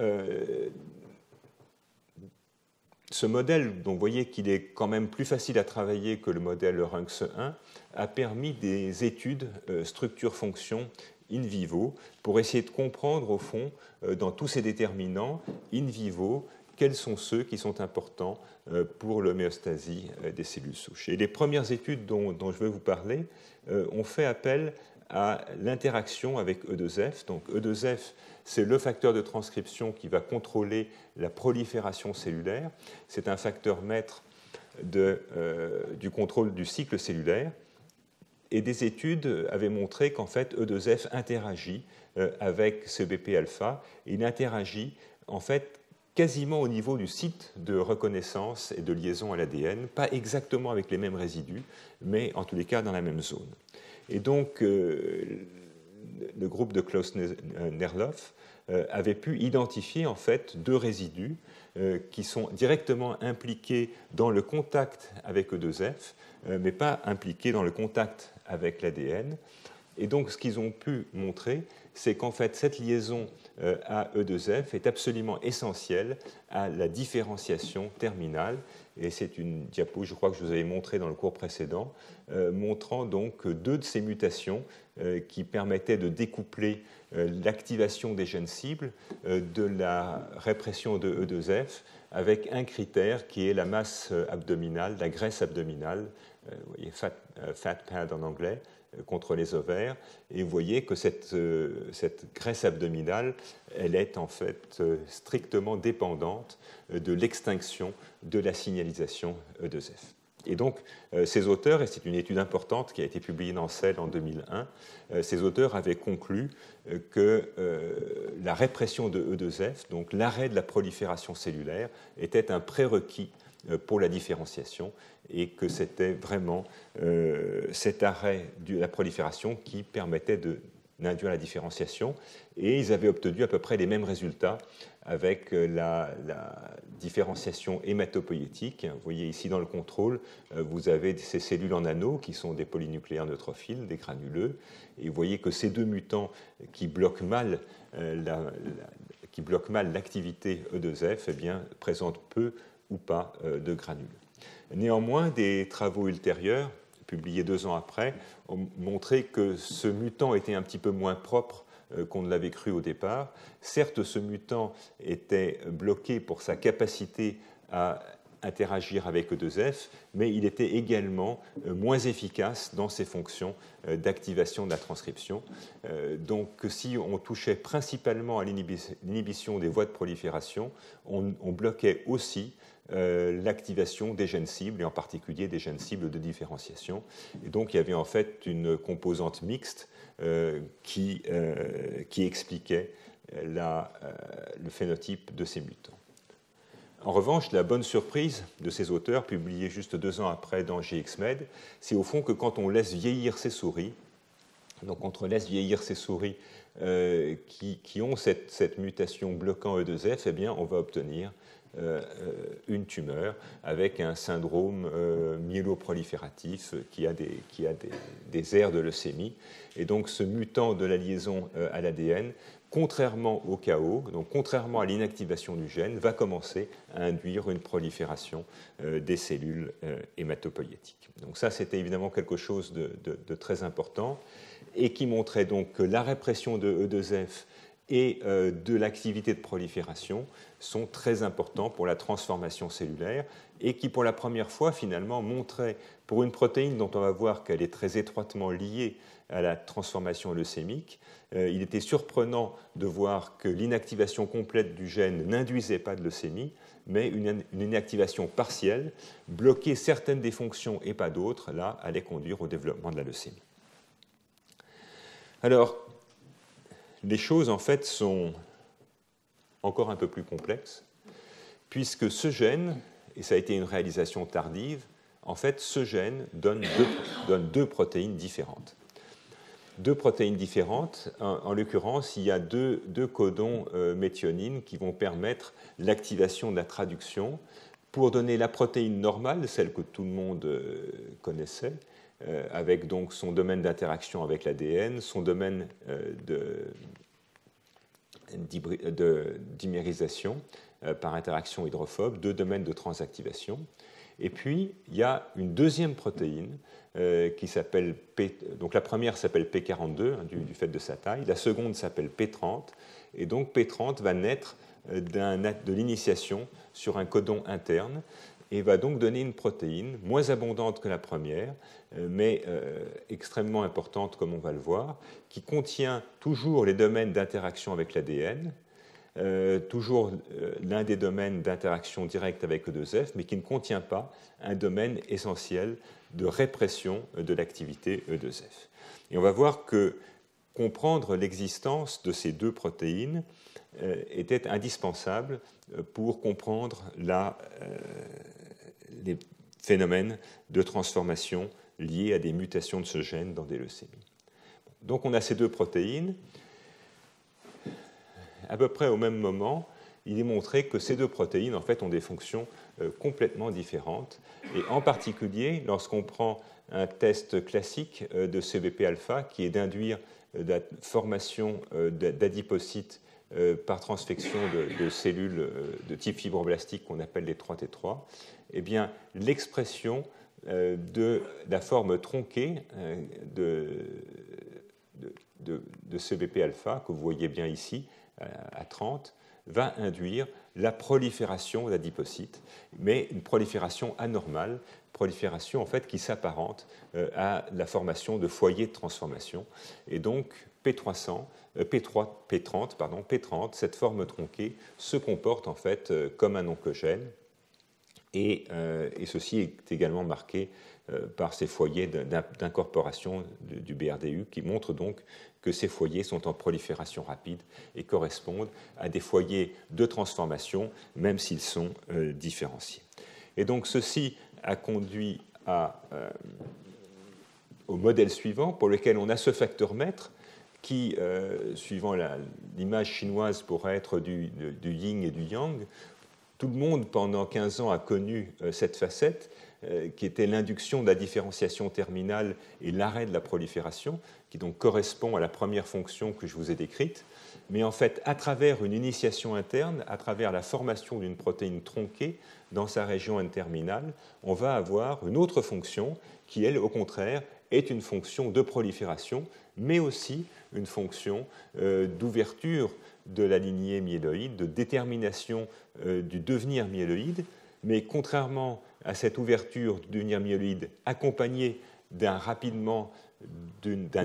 S1: ce modèle, dont vous voyez qu'il est quand même plus facile à travailler que le modèle Runx 1, a permis des études structure-fonction in vivo pour essayer de comprendre, au fond, dans tous ces déterminants in vivo, quels sont ceux qui sont importants pour l'homéostasie des cellules souches. Et les premières études dont je veux vous parler ont fait appel à l'interaction avec E2F. Donc E2F, c'est le facteur de transcription qui va contrôler la prolifération cellulaire. C'est un facteur maître du contrôle du cycle cellulaire. Et des études avaient montré qu'en fait E2F interagit avec ce BP-alpha. Il interagit en fait quasiment au niveau du site de reconnaissance et de liaison à l'ADN, pas exactement avec les mêmes résidus, mais en tous les cas dans la même zone. Et donc, le groupe de Klaus-Nerloff avait pu identifier en fait deux résidus qui sont directement impliqués dans le contact avec E2F, mais pas impliqués dans le contact avec l'ADN. Et donc, ce qu'ils ont pu montrer, c'est qu'en fait, cette liaison à E2F est absolument essentielle à la différenciation terminale. Et c'est une diapo, je crois que je vous avais montré dans le cours précédent, montrant donc deux de ces mutations qui permettaient de découpler l'activation des gènes cibles de la répression de E2F avec un critère qui est la masse abdominale, la graisse abdominale, vous voyez, fat pad en anglais, contre les ovaires, et vous voyez que cette graisse abdominale, elle est en fait strictement dépendante de l'extinction de la signalisation E2F. Et donc, ces auteurs, et c'est une étude importante qui a été publiée dans Cell en 2001, ces auteurs avaient conclu que la répression de E2F, donc l'arrêt de la prolifération cellulaire, était un prérequis pour la différenciation et que c'était vraiment cet arrêt de la prolifération qui permettait d'induire la différenciation. Et ils avaient obtenu à peu près les mêmes résultats avec la différenciation hématopoïétique. Vous voyez ici dans le contrôle, vous avez ces cellules en anneaux qui sont des polynucléaires neutrophiles, des granuleux, et vous voyez que ces deux mutants qui bloquent mal l'activité E2F, eh bien, présentent peu ou pas de granules. Néanmoins, des travaux ultérieurs, publiés 2 ans après, ont montré que ce mutant était un petit peu moins propre qu'on ne l'avait cru au départ. Certes, ce mutant était bloqué pour sa capacité à interagir avec E2F, mais il était également moins efficace dans ses fonctions d'activation de la transcription. Donc, si on touchait principalement à l'inhibition des voies de prolifération, on bloquait aussi l'activation des gènes cibles, et en particulier des gènes cibles de différenciation. Et donc, il y avait en fait une composante mixte qui expliquait le phénotype de ces mutants. En revanche, la bonne surprise de ces auteurs, publiés juste 2 ans après dans GXMed, c'est au fond que quand on laisse vieillir ces souris, donc quand on laisse vieillir ces souris qui ont cette mutation bloquant E2F, eh bien, on va obtenir une tumeur avec un syndrome myéloprolifératif qui a des aires de leucémie. Et donc ce mutant de la liaison à l'ADN, contrairement au chaos, donc contrairement à l'inactivation du gène, va commencer à induire une prolifération des cellules hématopoïétiques. Donc ça, c'était évidemment quelque chose de très important et qui montrait donc que la répression de E2F et de l'activité de prolifération sont très importants pour la transformation cellulaire et qui, pour la première fois, finalement, montraient, pour une protéine dont on va voir qu'elle est très étroitement liée à la transformation leucémique, il était surprenant de voir que l'inactivation complète du gène n'induisait pas de leucémie, mais une inactivation partielle, bloquer certaines des fonctions et pas d'autres, là, allait conduire au développement de la leucémie. Alors, les choses, en fait, sont encore un peu plus complexes, puisque ce gène, et ça a été une réalisation tardive, en fait, ce gène donne deux protéines différentes. Deux protéines différentes, en l'occurrence, il y a deux codons méthionine qui vont permettre l'activation de la traduction pour donner la protéine normale, celle que tout le monde connaissait, avec donc son domaine d'interaction avec l'ADN, son domaine dimérisation par interaction hydrophobe, 2 domaines de transactivation. Et puis, il y a une deuxième protéine qui s'appelle P. Donc, la première s'appelle P42, hein, du fait de sa taille. La seconde s'appelle P30. Et donc, P30 va naître de l'initiation sur un codon interne et va donc donner une protéine moins abondante que la première, mais extrêmement importante, comme on va le voir, qui contient toujours les domaines d'interaction avec l'ADN, toujours l'un des domaines d'interaction directe avec E2F, mais qui ne contient pas un domaine essentiel de répression de l'activité E2F. Et on va voir que comprendre l'existence de ces deux protéines était indispensable pour comprendre les phénomènes de transformation liés à des mutations de ce gène dans des leucémies. Donc on a ces deux protéines. À peu près au même moment, il est montré que ces deux protéines en fait, ont des fonctions complètement différentes. Et en particulier, lorsqu'on prend un test classique de CBP-alpha, qui est d'induire la formation d'adipocytes par transfection de cellules de type fibroblastique qu'on appelle les 3T3, eh bien, l'expression de la forme tronquée de CBP-alpha, que vous voyez bien ici, à 30, va induire la prolifération d'adipocytes, mais une prolifération anormale, prolifération en fait qui s'apparente à la formation de foyers de transformation. Et donc P30, cette forme tronquée, se comporte en fait comme un oncogène, et ceci est également marqué par ces foyers d'incorporation du BRDU qui montrent donc que ces foyers sont en prolifération rapide et correspondent à des foyers de transformation, même s'ils sont différenciés. Et donc ceci a conduit au modèle suivant, pour lequel on a ce facteur maître qui, suivant l'image chinoise, pourrait être du yin et du yang. Tout le monde, pendant 15 ans, a connu cette facette, qui était l'induction de la différenciation terminale et l'arrêt de la prolifération, qui donc correspond à la première fonction que je vous ai décrite. Mais en fait, à travers une initiation interne, à travers la formation d'une protéine tronquée dans sa région N-terminale, on va avoir une autre fonction qui, elle, au contraire, est une fonction de prolifération, mais aussi une fonction d'ouverture de la lignée myéloïde, de détermination du devenir myéloïde. Mais contrairement à cette ouverture du devenir myéloïde accompagnée d'un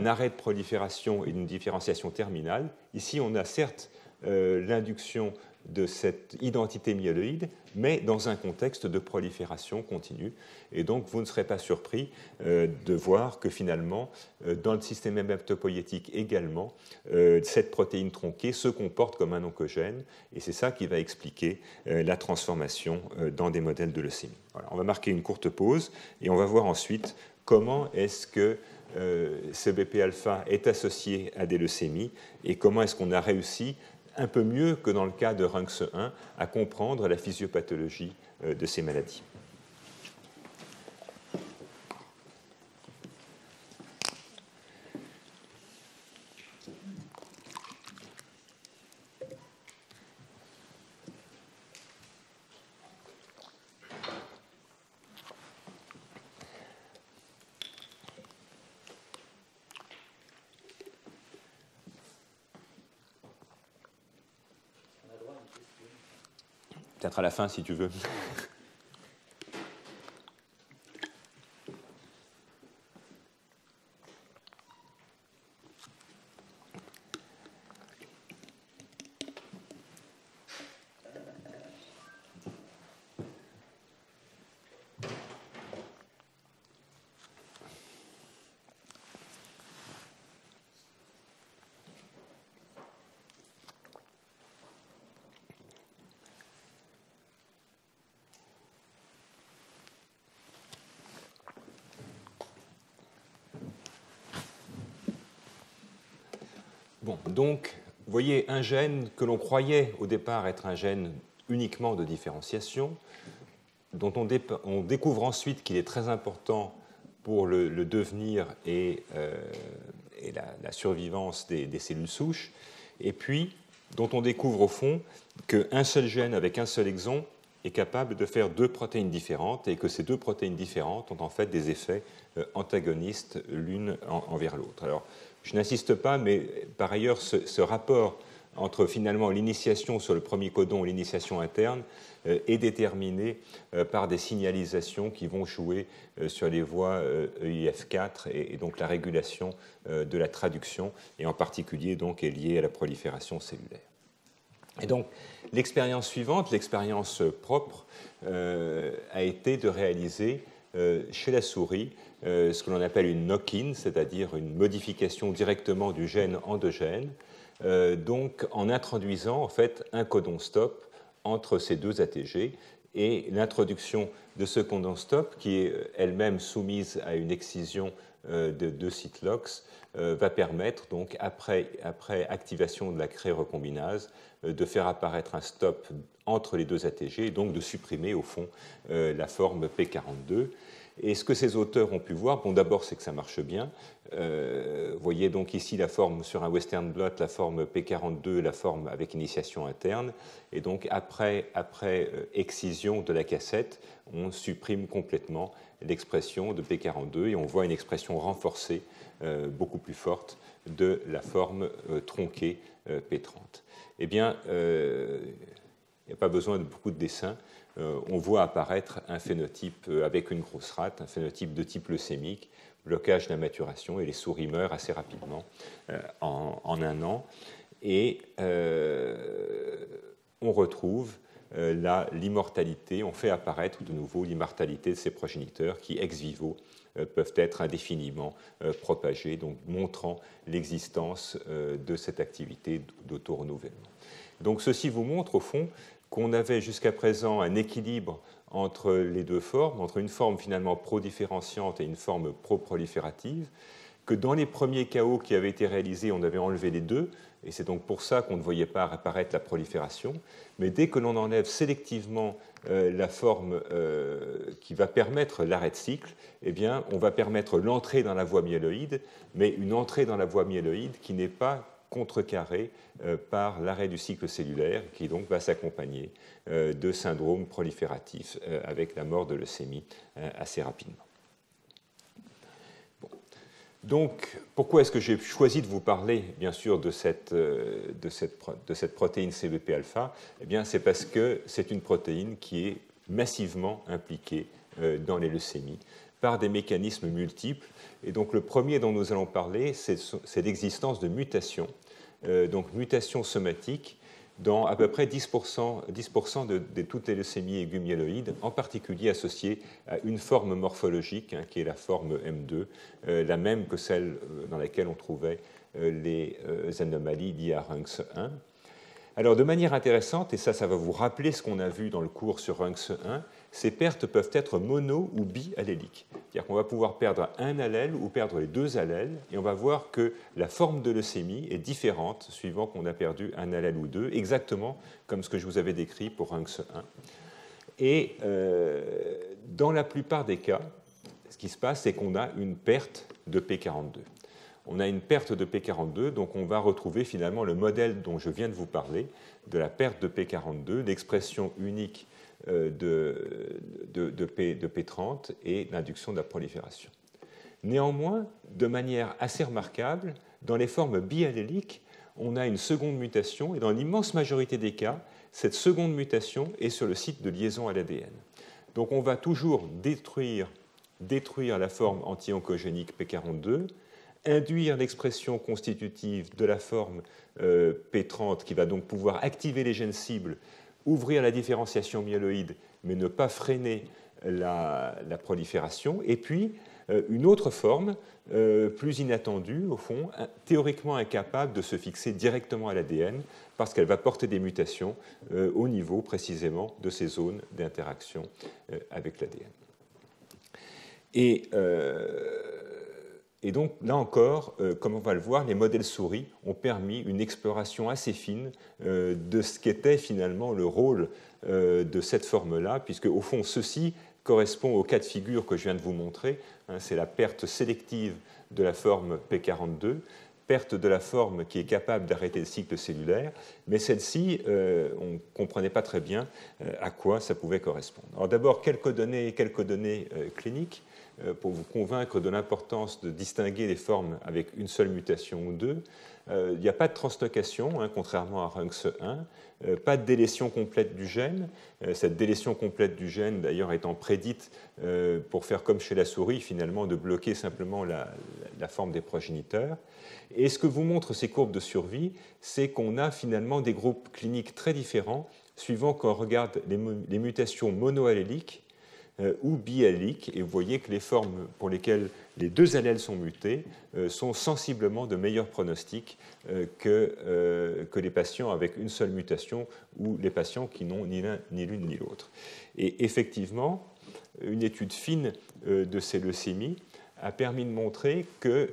S1: arrêt de prolifération et d'une différenciation terminale, ici on a certes l'induction de cette identité myéloïde, mais dans un contexte de prolifération continue. Et donc vous ne serez pas surpris de voir que finalement, dans le système hématopoïétique également, cette protéine tronquée se comporte comme un oncogène, et c'est ça qui va expliquer la transformation dans des modèles de leucémie. Voilà, on va marquer une courte pause, et on va voir ensuite comment est-ce que CBP-alpha est associé à des leucémies, et comment est-ce qu'on a réussi un peu mieux que dans le cas de RUNX1, à comprendre la physiopathologie de ces maladies. Peut-être à la fin, si tu veux. Bon, donc, vous voyez, un gène que l'on croyait au départ être un gène uniquement de différenciation, dont on découvre ensuite qu'il est très important pour le devenir et la survivance des cellules souches. Et puis, dont on découvre au fond qu'un seul gène avec un seul exon est capable de faire deux protéines différentes et que ces deux protéines différentes ont en fait des effets antagonistes l'une envers l'autre. Alors, je n'insiste pas, mais par ailleurs, ce rapport entre finalement l'initiation sur le premier codon et l'initiation interne est déterminé par des signalisations qui vont jouer sur les voies EIF4 et donc la régulation de la traduction, et en particulier donc est liée à la prolifération cellulaire. Et donc, l'expérience suivante, l'expérience propre, a été de réaliser chez la souris ce que l'on appelle une knock-in, c'est-à-dire une modification directement du gène endogène, donc en introduisant en fait un codon stop entre ces deux ATG, et l'introduction de ce codon stop, qui est elle-même soumise à une excision de 2 sites LOX, va permettre, donc, après activation de la cré-recombinase, de faire apparaître un stop entre les deux ATG et donc de supprimer, au fond, la forme P42. Et ce que ces auteurs ont pu voir, bon, d'abord, c'est que ça marche bien. Vous voyez donc ici la forme sur un Western blot, la forme P42, la forme avec initiation interne. Et donc, après excision de la cassette, on supprime complètement l'expression de P42 et on voit une expression renforcée, beaucoup plus forte, de la forme tronquée P30. Eh bien, il n'y a pas besoin de beaucoup de dessins. On voit apparaître un phénotype avec une grosse rate, un phénotype de type leucémique, blocage de la maturation, et les souris meurent assez rapidement, en un an. Et on retrouve l'immortalité, on fait apparaître de nouveau l'immortalité de ces progéniteurs qui, ex vivo, peuvent être indéfiniment propagés, donc montrant l'existence de cette activité d'auto-renouvellement. Donc ceci vous montre, au fond, qu'on avait jusqu'à présent un équilibre entre les deux formes, entre une forme finalement pro-différenciante et une forme pro-proliférative, que dans les premiers KO qui avaient été réalisés, on avait enlevé les deux, et c'est donc pour ça qu'on ne voyait pas apparaître la prolifération. Mais dès que l'on enlève sélectivement la forme qui va permettre l'arrêt de cycle, eh bien, on va permettre l'entrée dans la voie myéloïde, mais une entrée dans la voie myéloïde qui n'est pas contrecarré par l'arrêt du cycle cellulaire, qui donc va s'accompagner de syndrome prolifératif avec la mort de leucémie assez rapidement. Bon. Donc, pourquoi est-ce que j'ai choisi de vous parler, bien sûr, de cette protéine CBP-alpha? Eh bien, c'est parce que c'est une protéine qui est massivement impliquée dans les leucémies par des mécanismes multiples. Et donc, le premier dont nous allons parler, c'est l'existence de mutations, donc mutations somatiques, dans à peu près 10% de toutes les leucémies aiguës myéloïdes, en particulier associées à une forme morphologique, qui est la forme M2, la même que celle dans laquelle on trouvait les anomalies liées à RUNX1. Alors, de manière intéressante, et ça va vous rappeler ce qu'on a vu dans le cours sur RUNX1, ces pertes peuvent être mono- ou bi-alléliques. C'est-à-dire qu'on va pouvoir perdre un allèle ou perdre les deux allèles, et on va voir que la forme de leucémie est différente suivant qu'on a perdu un allèle ou deux, exactement comme ce que je vous avais décrit pour RUNX1. Et dans la plupart des cas, ce qui se passe, c'est qu'on a une perte de P42. On a une perte de P42, donc on va retrouver finalement le modèle dont je viens de vous parler, de la perte de P42, l'expression unique de P30 et l'induction de la prolifération. Néanmoins, de manière assez remarquable, dans les formes bialléliques, on a une seconde mutation, et dans l'immense majorité des cas, cette seconde mutation est sur le site de liaison à l'ADN. Donc on va toujours détruire la forme anti-oncogénique P42, induire l'expression constitutive de la forme P30 qui va donc pouvoir activer les gènes cibles, ouvrir la différenciation myéloïde, mais ne pas freiner la prolifération, et puis une autre forme plus inattendue, au fond, théoriquement incapable de se fixer directement à l'ADN, parce qu'elle va porter des mutations au niveau précisément de ces zones d'interaction avec l'ADN. Et donc, là encore, comme on va le voir, les modèles souris ont permis une exploration assez fine de ce qu'était finalement le rôle de cette forme-là, puisque, au fond, ceci correspond au cas de figure que je viens de vous montrer. C'est la perte sélective de la forme P42 perte de la forme qui est capable d'arrêter le cycle cellulaire, mais celle-ci, on ne comprenait pas très bien à quoi ça pouvait correspondre. Alors d'abord, quelques données cliniques pour vous convaincre de l'importance de distinguer les formes avec une seule mutation ou deux. Il n'y a pas de translocation, contrairement à RUNX1, pas de délétion complète du gène. Cette délétion complète du gène, d'ailleurs, étant prédite pour faire comme chez la souris, finalement, de bloquer simplement la forme des progéniteurs. Et ce que vous montrent ces courbes de survie, c'est qu'on a finalement des groupes cliniques très différents, suivant qu'on regarde les mutations monoalléliques ou bialléliques, et vous voyez que les formes pour lesquelles les deux allèles sont mutés sont sensiblement de meilleurs pronostics que les patients avec une seule mutation ou les patients qui n'ont ni l'une ni l'autre. Et effectivement, une étude fine de ces leucémies a permis de montrer que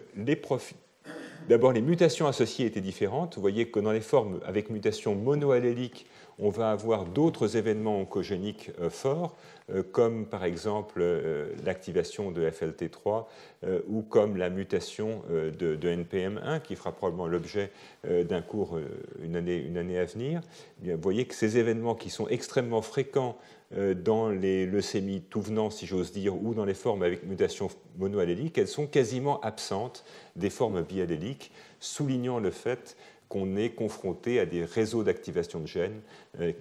S1: d'abord les mutations associées étaient différentes. Vous voyez que dans les formes avec mutation monoallélique, on va avoir d'autres événements oncogéniques forts, comme par exemple l'activation de FLT3 ou comme la mutation de NPM1, qui fera probablement l'objet d'un cours une année à venir. Vous voyez que ces événements qui sont extrêmement fréquents dans les leucémies tout venant, si j'ose dire, ou dans les formes avec mutation monoallélique, elles sont quasiment absentes des formes bialléliques, soulignant le fait qu'on est confronté à des réseaux d'activation de gènes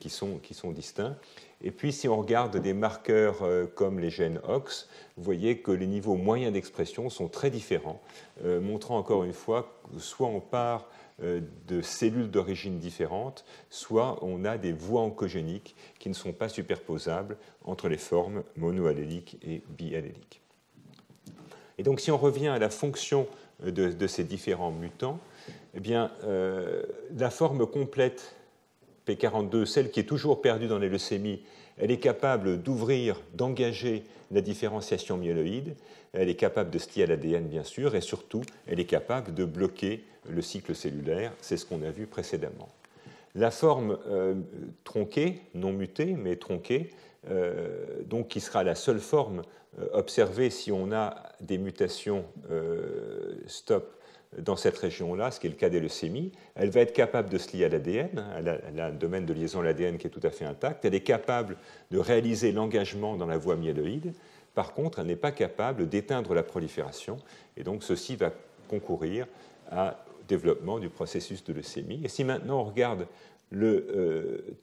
S1: qui sont distincts. Et puis, si on regarde des marqueurs comme les gènes OX, vous voyez que les niveaux moyens d'expression sont très différents, montrant encore une fois que soit on part de cellules d'origine différentes, soit on a des voies oncogéniques qui ne sont pas superposables entre les formes monoalléliques et bialléliques. Et donc, si on revient à la fonction de ces différents mutants, eh bien, la forme complète P42, celle qui est toujours perdue dans les leucémies, elle est capable d'ouvrir, d'engager la différenciation myéloïde, elle est capable de se lier à l'ADN, bien sûr, et surtout, elle est capable de bloquer le cycle cellulaire, c'est ce qu'on a vu précédemment. La forme tronquée, non mutée, mais tronquée, donc qui sera la seule forme observée si on a des mutations stop dans cette région-là, ce qui est le cas des leucémies, elle va être capable de se lier à l'ADN, elle a un domaine de liaison à l'ADN qui est tout à fait intact, elle est capable de réaliser l'engagement dans la voie myéloïde, par contre, elle n'est pas capable d'éteindre la prolifération, et donc ceci va concourir au développement du processus de leucémie. Et si maintenant on regarde le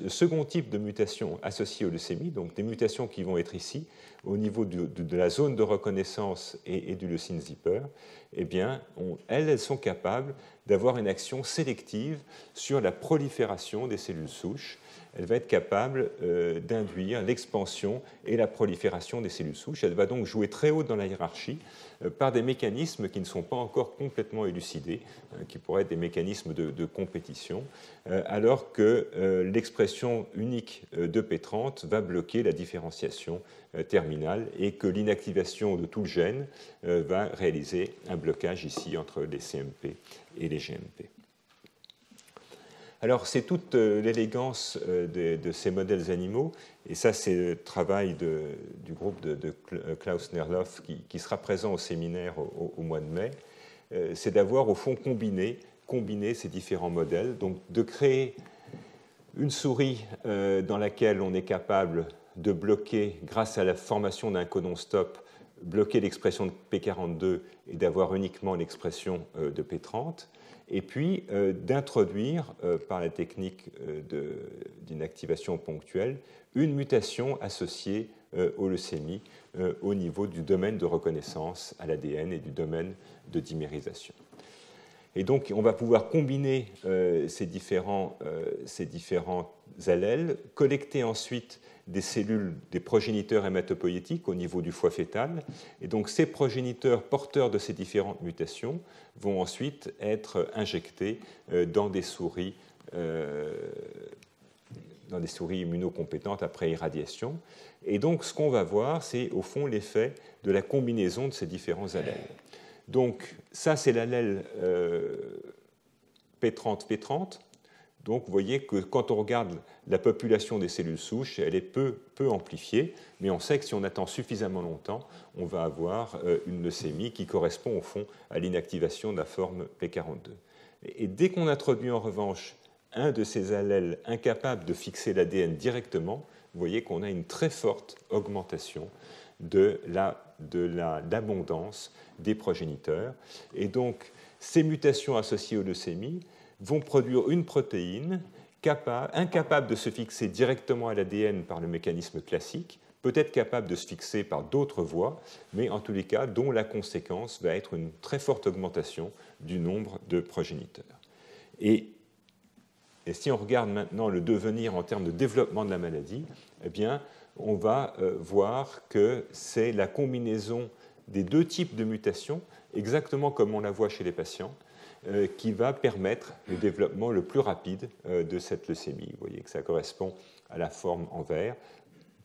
S1: second type de mutation associée aux leucémies, donc des mutations qui vont être ici, au niveau de la zone de reconnaissance et du leucine zipper, eh bien, elles sont capables d'avoir une action sélective sur la prolifération des cellules souches. Elle va être capable d'induire l'expansion et la prolifération des cellules souches. Elle va donc jouer très haut dans la hiérarchie par des mécanismes qui ne sont pas encore complètement élucidés, qui pourraient être des mécanismes de compétition, alors que l'expression unique de P30 va bloquer la différenciation terminale et que l'inactivation de tout le gène va réaliser un blocage ici entre les CMP et les GMP. Alors, c'est toute l'élégance de ces modèles animaux, et ça, c'est le travail du groupe de Klaus Nerloff qui sera présent au séminaire au mois de mai, c'est d'avoir, au fond, combiné ces différents modèles, donc de créer une souris dans laquelle on est capable de bloquer, grâce à la formation d'un codon stop, bloquer l'expression de P42 et d'avoir uniquement l'expression de P30, et puis d'introduire, par la technique d'une activation ponctuelle, une mutation associée aux leucémies au niveau du domaine de reconnaissance à l'ADN et du domaine de dimérisation. Et donc, on va pouvoir combiner ces différents allèles, collecter ensuite des cellules, des progéniteurs hématopoïétiques au niveau du foie fœtal. Et donc, ces progéniteurs porteurs de ces différentes mutations vont ensuite être injectés dans des souris immunocompétentes après irradiation. Et donc, ce qu'on va voir, c'est au fond l'effet de la combinaison de ces différents allèles. Donc, ça, c'est l'allèle P30-P30. Donc vous voyez que quand on regarde la population des cellules souches, elle est peu amplifiée, mais on sait que si on attend suffisamment longtemps, on va avoir une leucémie qui correspond au fond à l'inactivation de la forme P42. Et dès qu'on introduit en revanche un de ces allèles incapable de fixer l'ADN directement, vous voyez qu'on a une très forte augmentation de l'abondance des progéniteurs. Et donc, ces mutations associées aux leucémies vont produire une protéine incapable de se fixer directement à l'ADN par le mécanisme classique, peut-être capable de se fixer par d'autres voies, mais en tous les cas, dont la conséquence va être une très forte augmentation du nombre de progéniteurs. Et si on regarde maintenant le devenir en termes de développement de la maladie, eh bien, on va voir que c'est la combinaison des deux types de mutations, exactement comme on la voit chez les patients, qui va permettre le développement le plus rapide de cette leucémie. Vous voyez que ça correspond à la forme en vert,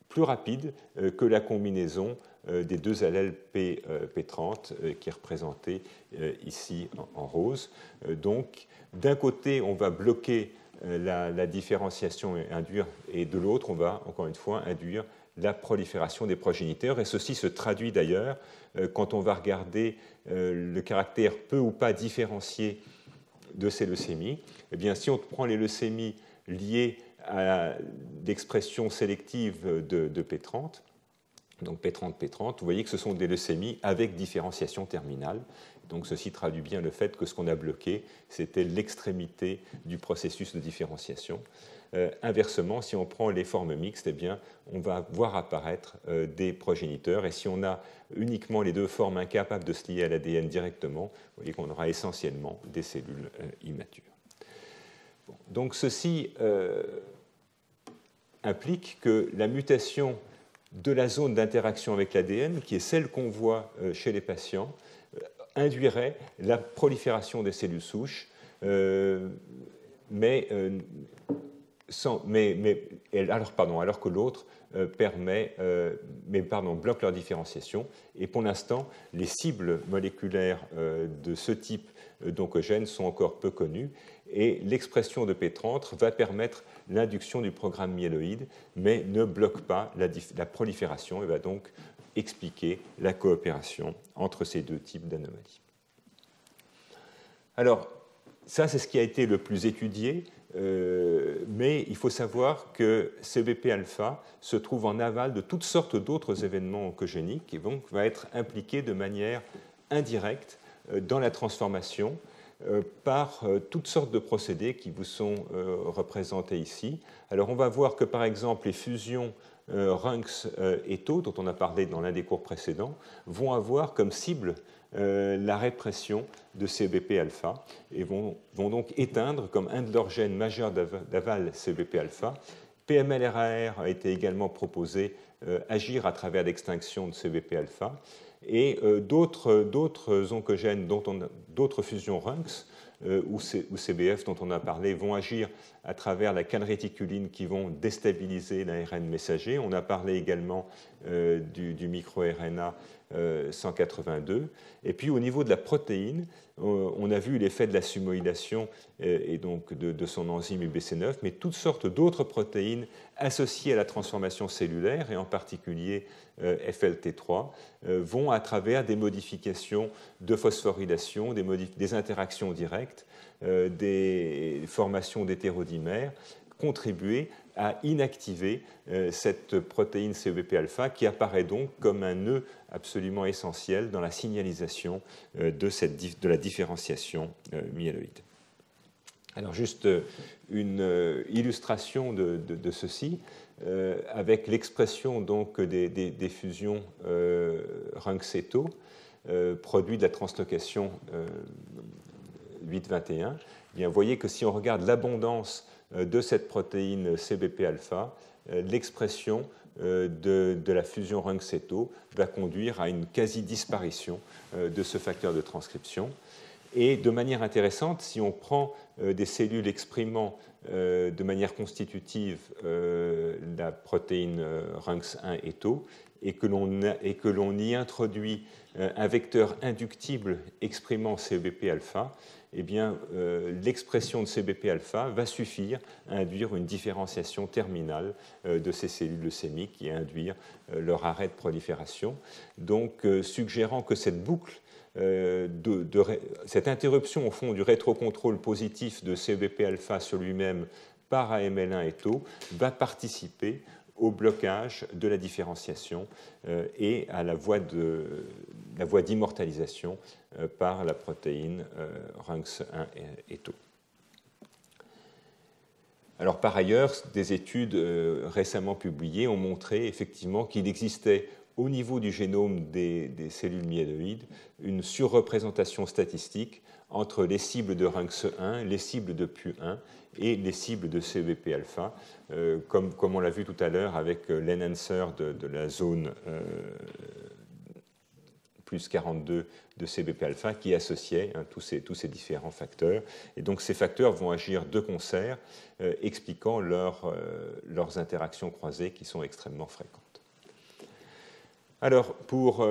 S1: plus rapide que la combinaison des deux allèles P30 qui est représentée ici en rose. Donc, d'un côté, on va bloquer la différenciation et induire, et de l'autre, on va, encore une fois, induire la prolifération des progéniteurs. Et ceci se traduit d'ailleurs quand on va regarder le caractère peu ou pas différencié de ces leucémies. Eh bien, si on prend les leucémies liées à l'expression sélective de P30, donc P30, vous voyez que ce sont des leucémies avec différenciation terminale. Donc ceci traduit bien le fait que ce qu'on a bloqué, c'était l'extrémité du processus de différenciation. Inversement, si on prend les formes mixtes, eh bien, on va voir apparaître des progéniteurs. Et si on a uniquement les deux formes incapables de se lier à l'ADN directement, vous voyez qu'on aura essentiellement des cellules immatures. Bon, donc ceci implique que la mutation de la zone d'interaction avec l'ADN, qui est celle qu'on voit chez les patients, induirait la prolifération des cellules souches, alors que l'autre bloque leur différenciation. Et pour l'instant, les cibles moléculaires de ce type d'oncogènes sont encore peu connues. Et l'expression de P30 va permettre l'induction du programme myéloïde, mais ne bloque pas la prolifération et va donc expliquer la coopération entre ces deux types d'anomalies. Alors, ça, c'est ce qui a été le plus étudié, mais il faut savoir que CBP-alpha se trouve en aval de toutes sortes d'autres événements oncogéniques et donc va être impliqué de manière indirecte dans la transformation par toutes sortes de procédés qui vous sont représentés ici. Alors, on va voir que, par exemple, les fusions Runx et Tau, dont on a parlé dans l'un des cours précédents, vont avoir comme cible la répression de CBP-alpha et vont donc éteindre comme un de leurs gènes majeurs d'aval CBP-alpha. PML-RAR a été également proposé agir à travers l'extinction de CBP-alpha et d'autres oncogènes, d'autres fusions Runx ou CBF dont on a parlé, vont agir à travers la calréticuline qui vont déstabiliser l'ARN messager. On a parlé également du microRNA 182. Et puis au niveau de la protéine, on a vu l'effet de la sumoylation et donc de son enzyme UBC9, mais toutes sortes d'autres protéines associées à la transformation cellulaire, et en particulier FLT3, vont à travers des modifications de phosphorylation, des interactions directes, des formations d'hétérodimères, contribuer à inactiver cette protéine CEBP-alpha qui apparaît donc comme un nœud absolument essentiel dans la signalisation de la différenciation myéloïde. Alors juste une illustration de ceci, avec l'expression donc des fusions Runx-Tau, produit de la translocation 821, eh bien, vous voyez que si on regarde l'abondance de cette protéine CBP-alpha, l'expression de la fusion Runx-Tau va conduire à une quasi-disparition de ce facteur de transcription. Et de manière intéressante, si on prend des cellules exprimant de manière constitutive la protéine Runx1 et Tau, et que l'on y introduit un vecteur inductible exprimant CEBP-alpha, eh bien, l'expression de CBP-alpha va suffire à induire une différenciation terminale de ces cellules leucémiques et à induire leur arrêt de prolifération. Donc, suggérant que cette boucle, cette interruption au fond du rétrocontrôle positif de CBP-alpha sur lui-même par AML1 et tau va participer au blocage de la différenciation et à la voie d'immortalisation par la protéine RUNX1 et tau. Alors, par ailleurs, des études récemment publiées ont montré effectivement qu'il existait au niveau du génome des cellules myéloïdes une surreprésentation statistique entre les cibles de RUNX1, les cibles de PU1 et les cibles de CBP-alpha, comme on l'a vu tout à l'heure avec l'enhancer de la zone plus 42 de CBP-alpha qui associait tous ces différents facteurs. Et donc ces facteurs vont agir de concert, expliquant leurs interactions croisées qui sont extrêmement fréquentes. Alors, pour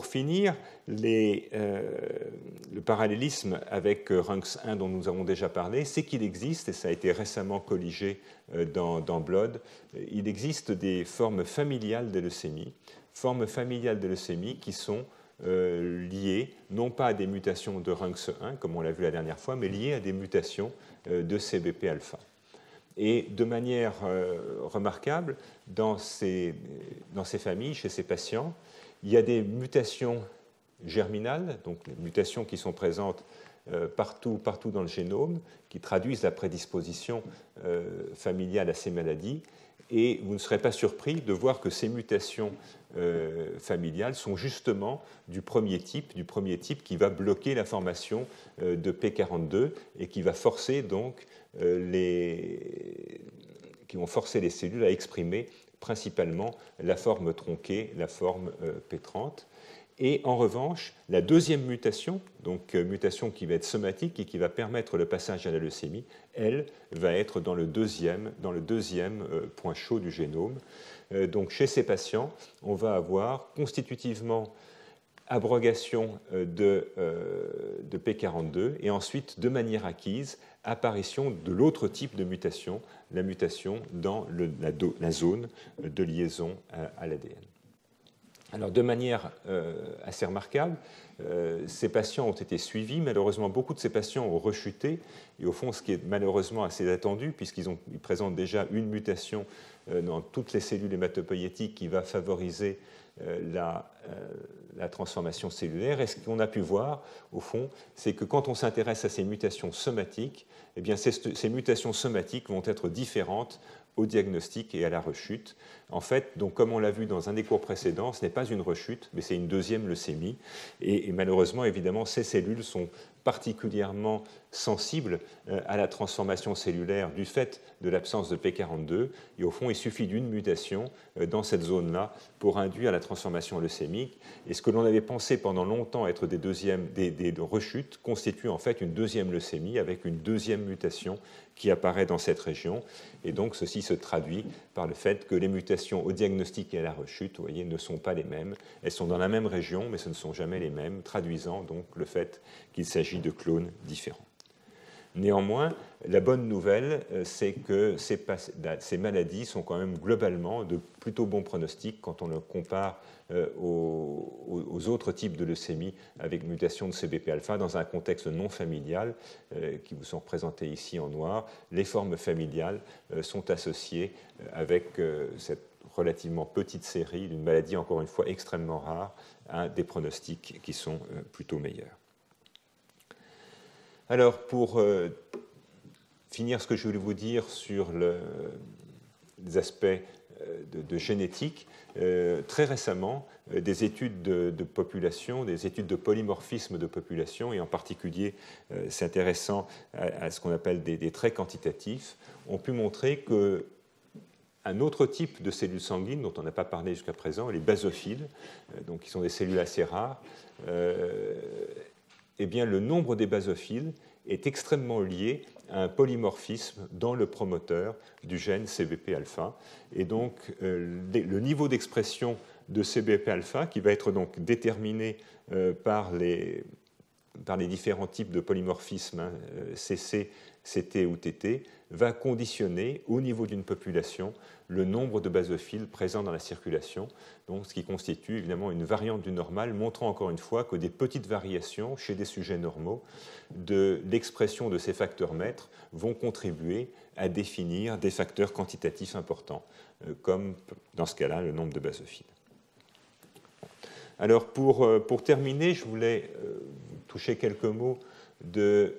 S1: finir, le parallélisme avec RUNX1 dont nous avons déjà parlé, c'est qu'il existe, et ça a été récemment colligé dans Blood, il existe des formes familiales de leucémie qui sont liées non pas à des mutations de RUNX1, comme on l'a vu la dernière fois, mais liées à des mutations de CBP-alpha. Et de manière remarquable, dans ces familles, chez ces patients, il y a des mutations germinales, donc les mutations qui sont présentes partout dans le génome, qui traduisent la prédisposition familiale à ces maladies. Et vous ne serez pas surpris de voir que ces mutations familiales sont justement du premier type qui va bloquer la formation de P42 et qui va forcer donc qui vont forcer les cellules à exprimer principalement la forme tronquée, la forme P30. Et en revanche, la deuxième mutation, donc mutation qui va être somatique et qui va permettre le passage à la leucémie, elle va être dans le deuxième point chaud du génome. Donc chez ces patients, on va avoir constitutivement abrogation de P42 et ensuite, de manière acquise, apparition de l'autre type de mutation, la mutation dans la zone de liaison à l'ADN. Alors, de manière assez remarquable, ces patients ont été suivis. Malheureusement, beaucoup de ces patients ont rechuté. Et au fond, ce qui est malheureusement assez attendu, puisqu'ils présentent déjà une mutation dans toutes les cellules hématopoïétiques qui va favoriser la transformation cellulaire. Et ce qu'on a pu voir, au fond, c'est que quand on s'intéresse à ces mutations somatiques, eh bien, ces mutations somatiques vont être différentes au diagnostic et à la rechute. En fait, donc, comme on l'a vu dans un des cours précédents, ce n'est pas une rechute, mais c'est une deuxième leucémie. Et malheureusement, évidemment, ces cellules sont particulièrement sensibles à la transformation cellulaire du fait de l'absence de P42. Et au fond, il suffit d'une mutation dans cette zone-là pour induire la transformation leucémique. Et ce que l'on avait pensé pendant longtemps être des rechutes constitue en fait une deuxième leucémie avec une deuxième mutation qui apparaît dans cette région. Et donc, ceci se traduit par le fait que les mutations au diagnostic et à la rechute, vous voyez, ne sont pas les mêmes. Elles sont dans la même région, mais ce ne sont jamais les mêmes, traduisant donc le fait qu'il s'agit de clones différents. Néanmoins, la bonne nouvelle, c'est que ces maladies sont quand même globalement de plutôt bons pronostics quand on le compare aux autres types de leucémie avec mutation de CBP-alpha dans un contexte non familial qui vous sont représentés ici en noir. Les formes familiales sont associées avec cette relativement petite série d'une maladie, encore une fois, extrêmement rare, à des pronostics qui sont plutôt meilleurs. Alors, pour finir ce que je voulais vous dire sur les aspects de génétique, très récemment, des études de population, des études de polymorphisme de population, et en particulier, c'est intéressant à ce qu'on appelle des traits quantitatifs, ont pu montrer que un autre type de cellules sanguines, dont on n'a pas parlé jusqu'à présent, les basophiles, donc qui sont des cellules assez rares, eh bien, le nombre des basophiles est extrêmement lié à un polymorphisme dans le promoteur du gène CBP-alpha. Et donc, le niveau d'expression de CBP-alpha, qui va être donc déterminé par les par les différents types de polymorphismes, CC, CT ou TT, va conditionner au niveau d'une population le nombre de basophiles présents dans la circulation, donc ce qui constitue évidemment une variante du normal, montrant encore une fois que des petites variations chez des sujets normaux de l'expression de ces facteurs maîtres vont contribuer à définir des facteurs quantitatifs importants, comme dans ce cas-là le nombre de basophiles. Alors pour terminer, je voulais toucher quelques mots de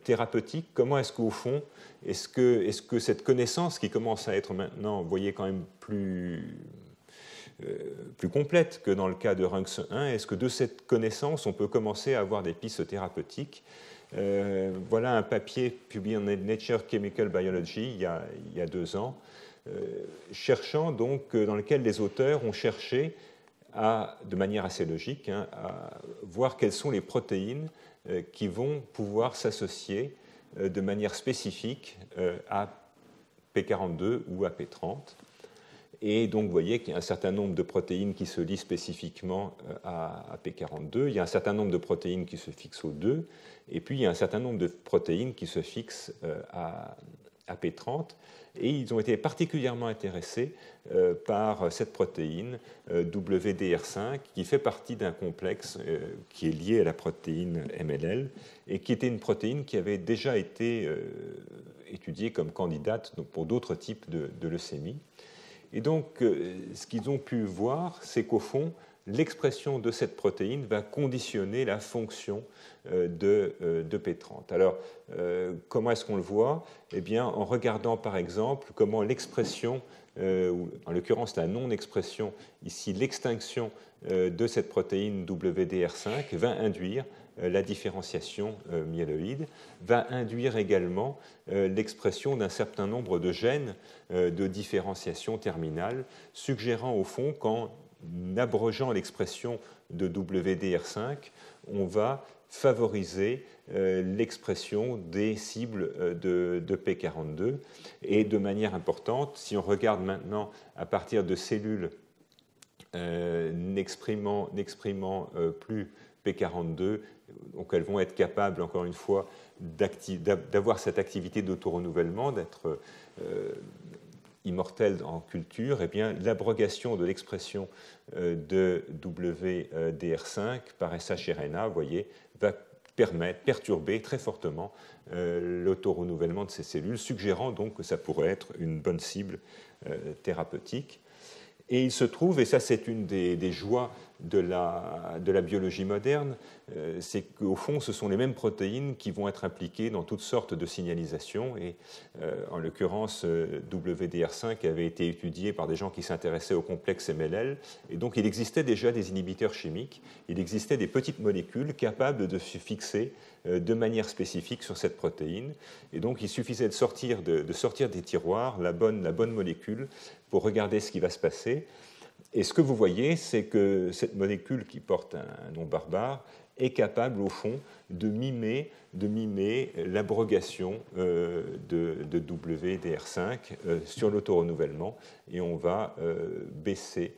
S1: thérapeutique. Comment est-ce qu'au fond, est-ce que cette connaissance qui commence à être maintenant, vous voyez, quand même plus complète que dans le cas de Runx 1, est-ce que de cette connaissance, on peut commencer à avoir des pistes thérapeutiques? Voilà un papier publié en Nature Chemical Biology il y a 2 ans, cherchant donc, dans lequel les auteurs ont cherché de manière assez logique, à voir quelles sont les protéines qui vont pouvoir s'associer de manière spécifique à P42 ou à P30. Et donc, vous voyez qu'il y a un certain nombre de protéines qui se lient spécifiquement à P42, il y a un certain nombre de protéines qui se fixent au 2, et puis il y a un certain nombre de protéines qui se fixent à P30. Et ils ont été particulièrement intéressés par cette protéine WDR5 qui fait partie d'un complexe qui est lié à la protéine MLL et qui était une protéine qui avait déjà été étudiée comme candidate pour d'autres types de leucémie. Et donc, ce qu'ils ont pu voir, c'est qu'au fond, l'expression de cette protéine va conditionner la fonction de P30. Alors, comment est-ce qu'on le voit? Eh bien, en regardant par exemple comment l'expression, en l'occurrence la non-expression, ici l'extinction de cette protéine WDR5 va induire la différenciation myéloïde, va induire également l'expression d'un certain nombre de gènes de différenciation terminale, suggérant au fond qu'en abrogeant l'expression de WDR5, on va favoriser l'expression des cibles de P42. Et de manière importante, si on regarde maintenant à partir de cellules n'exprimant plus P42, donc elles vont être capables, encore une fois, d'avoir cette activité d'autorenouvellement, d'être immortelles en culture, eh bien, l'abrogation de l'expression de WDR5 par SHRNA, vous voyez, va perturber très fortement l'autorenouvellement de ces cellules, suggérant donc que ça pourrait être une bonne cible thérapeutique. Et il se trouve, et ça c'est une des joies de la biologie moderne, c'est qu'au fond ce sont les mêmes protéines qui vont être impliquées dans toutes sortes de signalisations, et en l'occurrence WDR5 avait été étudié par des gens qui s'intéressaient au complexe MLL, et donc il existait déjà des inhibiteurs chimiques, il existait des petites molécules capables de se fixer de manière spécifique sur cette protéine, et donc il suffisait de sortir des tiroirs la bonne molécule pour regarder ce qui va se passer. Et ce que vous voyez, c'est que cette molécule qui porte un nom barbare est capable, au fond, de mimer l'abrogation de WDR5 sur l'autorenouvellement, et on va baisser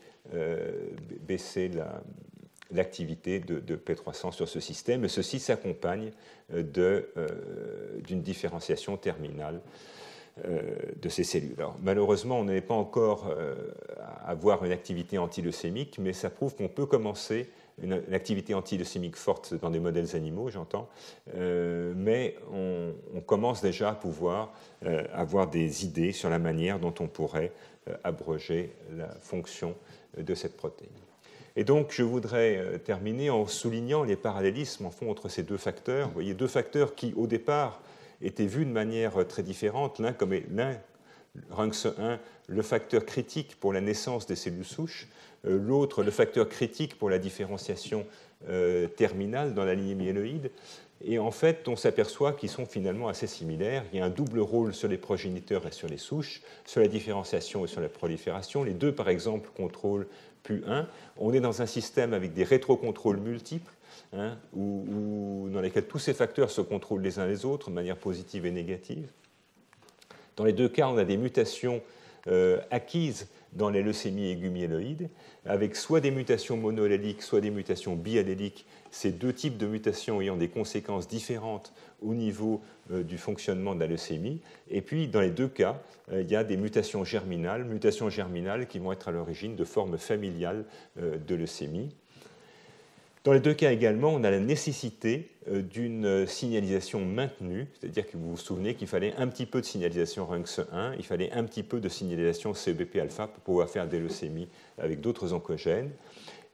S1: l'activité de P300 sur ce système, et ceci s'accompagne d'une différenciation terminale de ces cellules. Alors, malheureusement, on n'est pas encore à avoir une activité antileucémique, mais ça prouve qu'on peut commencer une activité antileucémique forte dans des modèles animaux, j'entends, mais on commence déjà à pouvoir avoir des idées sur la manière dont on pourrait abroger la fonction de cette protéine. Et donc, je voudrais terminer en soulignant les parallélismes en fond, entre ces deux facteurs. Vous voyez, deux facteurs qui, au départ, étaient vus de manière très différente. L'un, Runx 1, le facteur critique pour la naissance des cellules souches, l'autre, le facteur critique pour la différenciation terminale dans la lignée myéloïde. Et en fait, on s'aperçoit qu'ils sont finalement assez similaires. Il y a un double rôle sur les progéniteurs et sur les souches, sur la différenciation et sur la prolifération. Les deux, par exemple, contrôlent PU1. On est dans un système avec des rétrocontrôles multiples, dans lesquels tous ces facteurs se contrôlent les uns les autres de manière positive et négative. Dans les deux cas, on a des mutations acquises dans les leucémies aiguës myéloïdes, avec soit des mutations monoalléliques, soit des mutations bialléliques, ces deux types de mutations ayant des conséquences différentes au niveau du fonctionnement de la leucémie. Et puis, dans les deux cas, il y a des mutations germinales qui vont être à l'origine de formes familiales de leucémie. Dans les deux cas également, on a la nécessité d'une signalisation maintenue, c'est-à-dire que vous vous souvenez qu'il fallait un petit peu de signalisation RUNX1, il fallait un petit peu de signalisation CEBP-alpha pour pouvoir faire des leucémies avec d'autres oncogènes.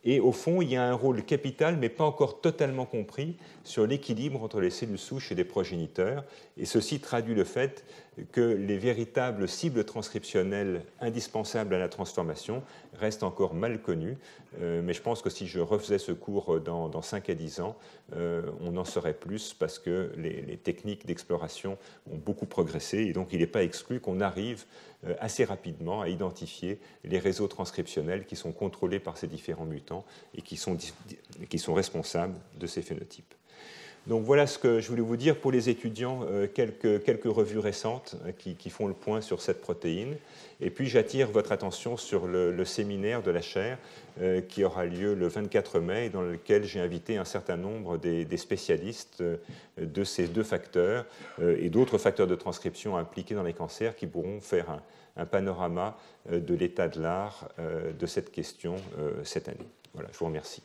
S1: Et au fond, il y a un rôle capital, mais pas encore totalement compris, sur l'équilibre entre les cellules souches et les progéniteurs. Et ceci traduit le fait que les véritables cibles transcriptionnelles indispensables à la transformation restent encore mal connues. Mais je pense que si je refaisais ce cours dans 5 à 10 ans, on en saurait plus parce que les techniques d'exploration ont beaucoup progressé. Et donc, il n'est pas exclu qu'on arrive assez rapidement à identifier les réseaux transcriptionnels qui sont contrôlés par ces différents mutants et qui sont responsables de ces phénotypes. Donc voilà ce que je voulais vous dire pour les étudiants, quelques revues récentes qui font le point sur cette protéine. Et puis j'attire votre attention sur le séminaire de la chaire qui aura lieu le 24 mai, dans lequel j'ai invité un certain nombre des spécialistes de ces deux facteurs et d'autres facteurs de transcription impliqués dans les cancers qui pourront faire un panorama de l'état de l'art de cette question cette année. Voilà, je vous remercie.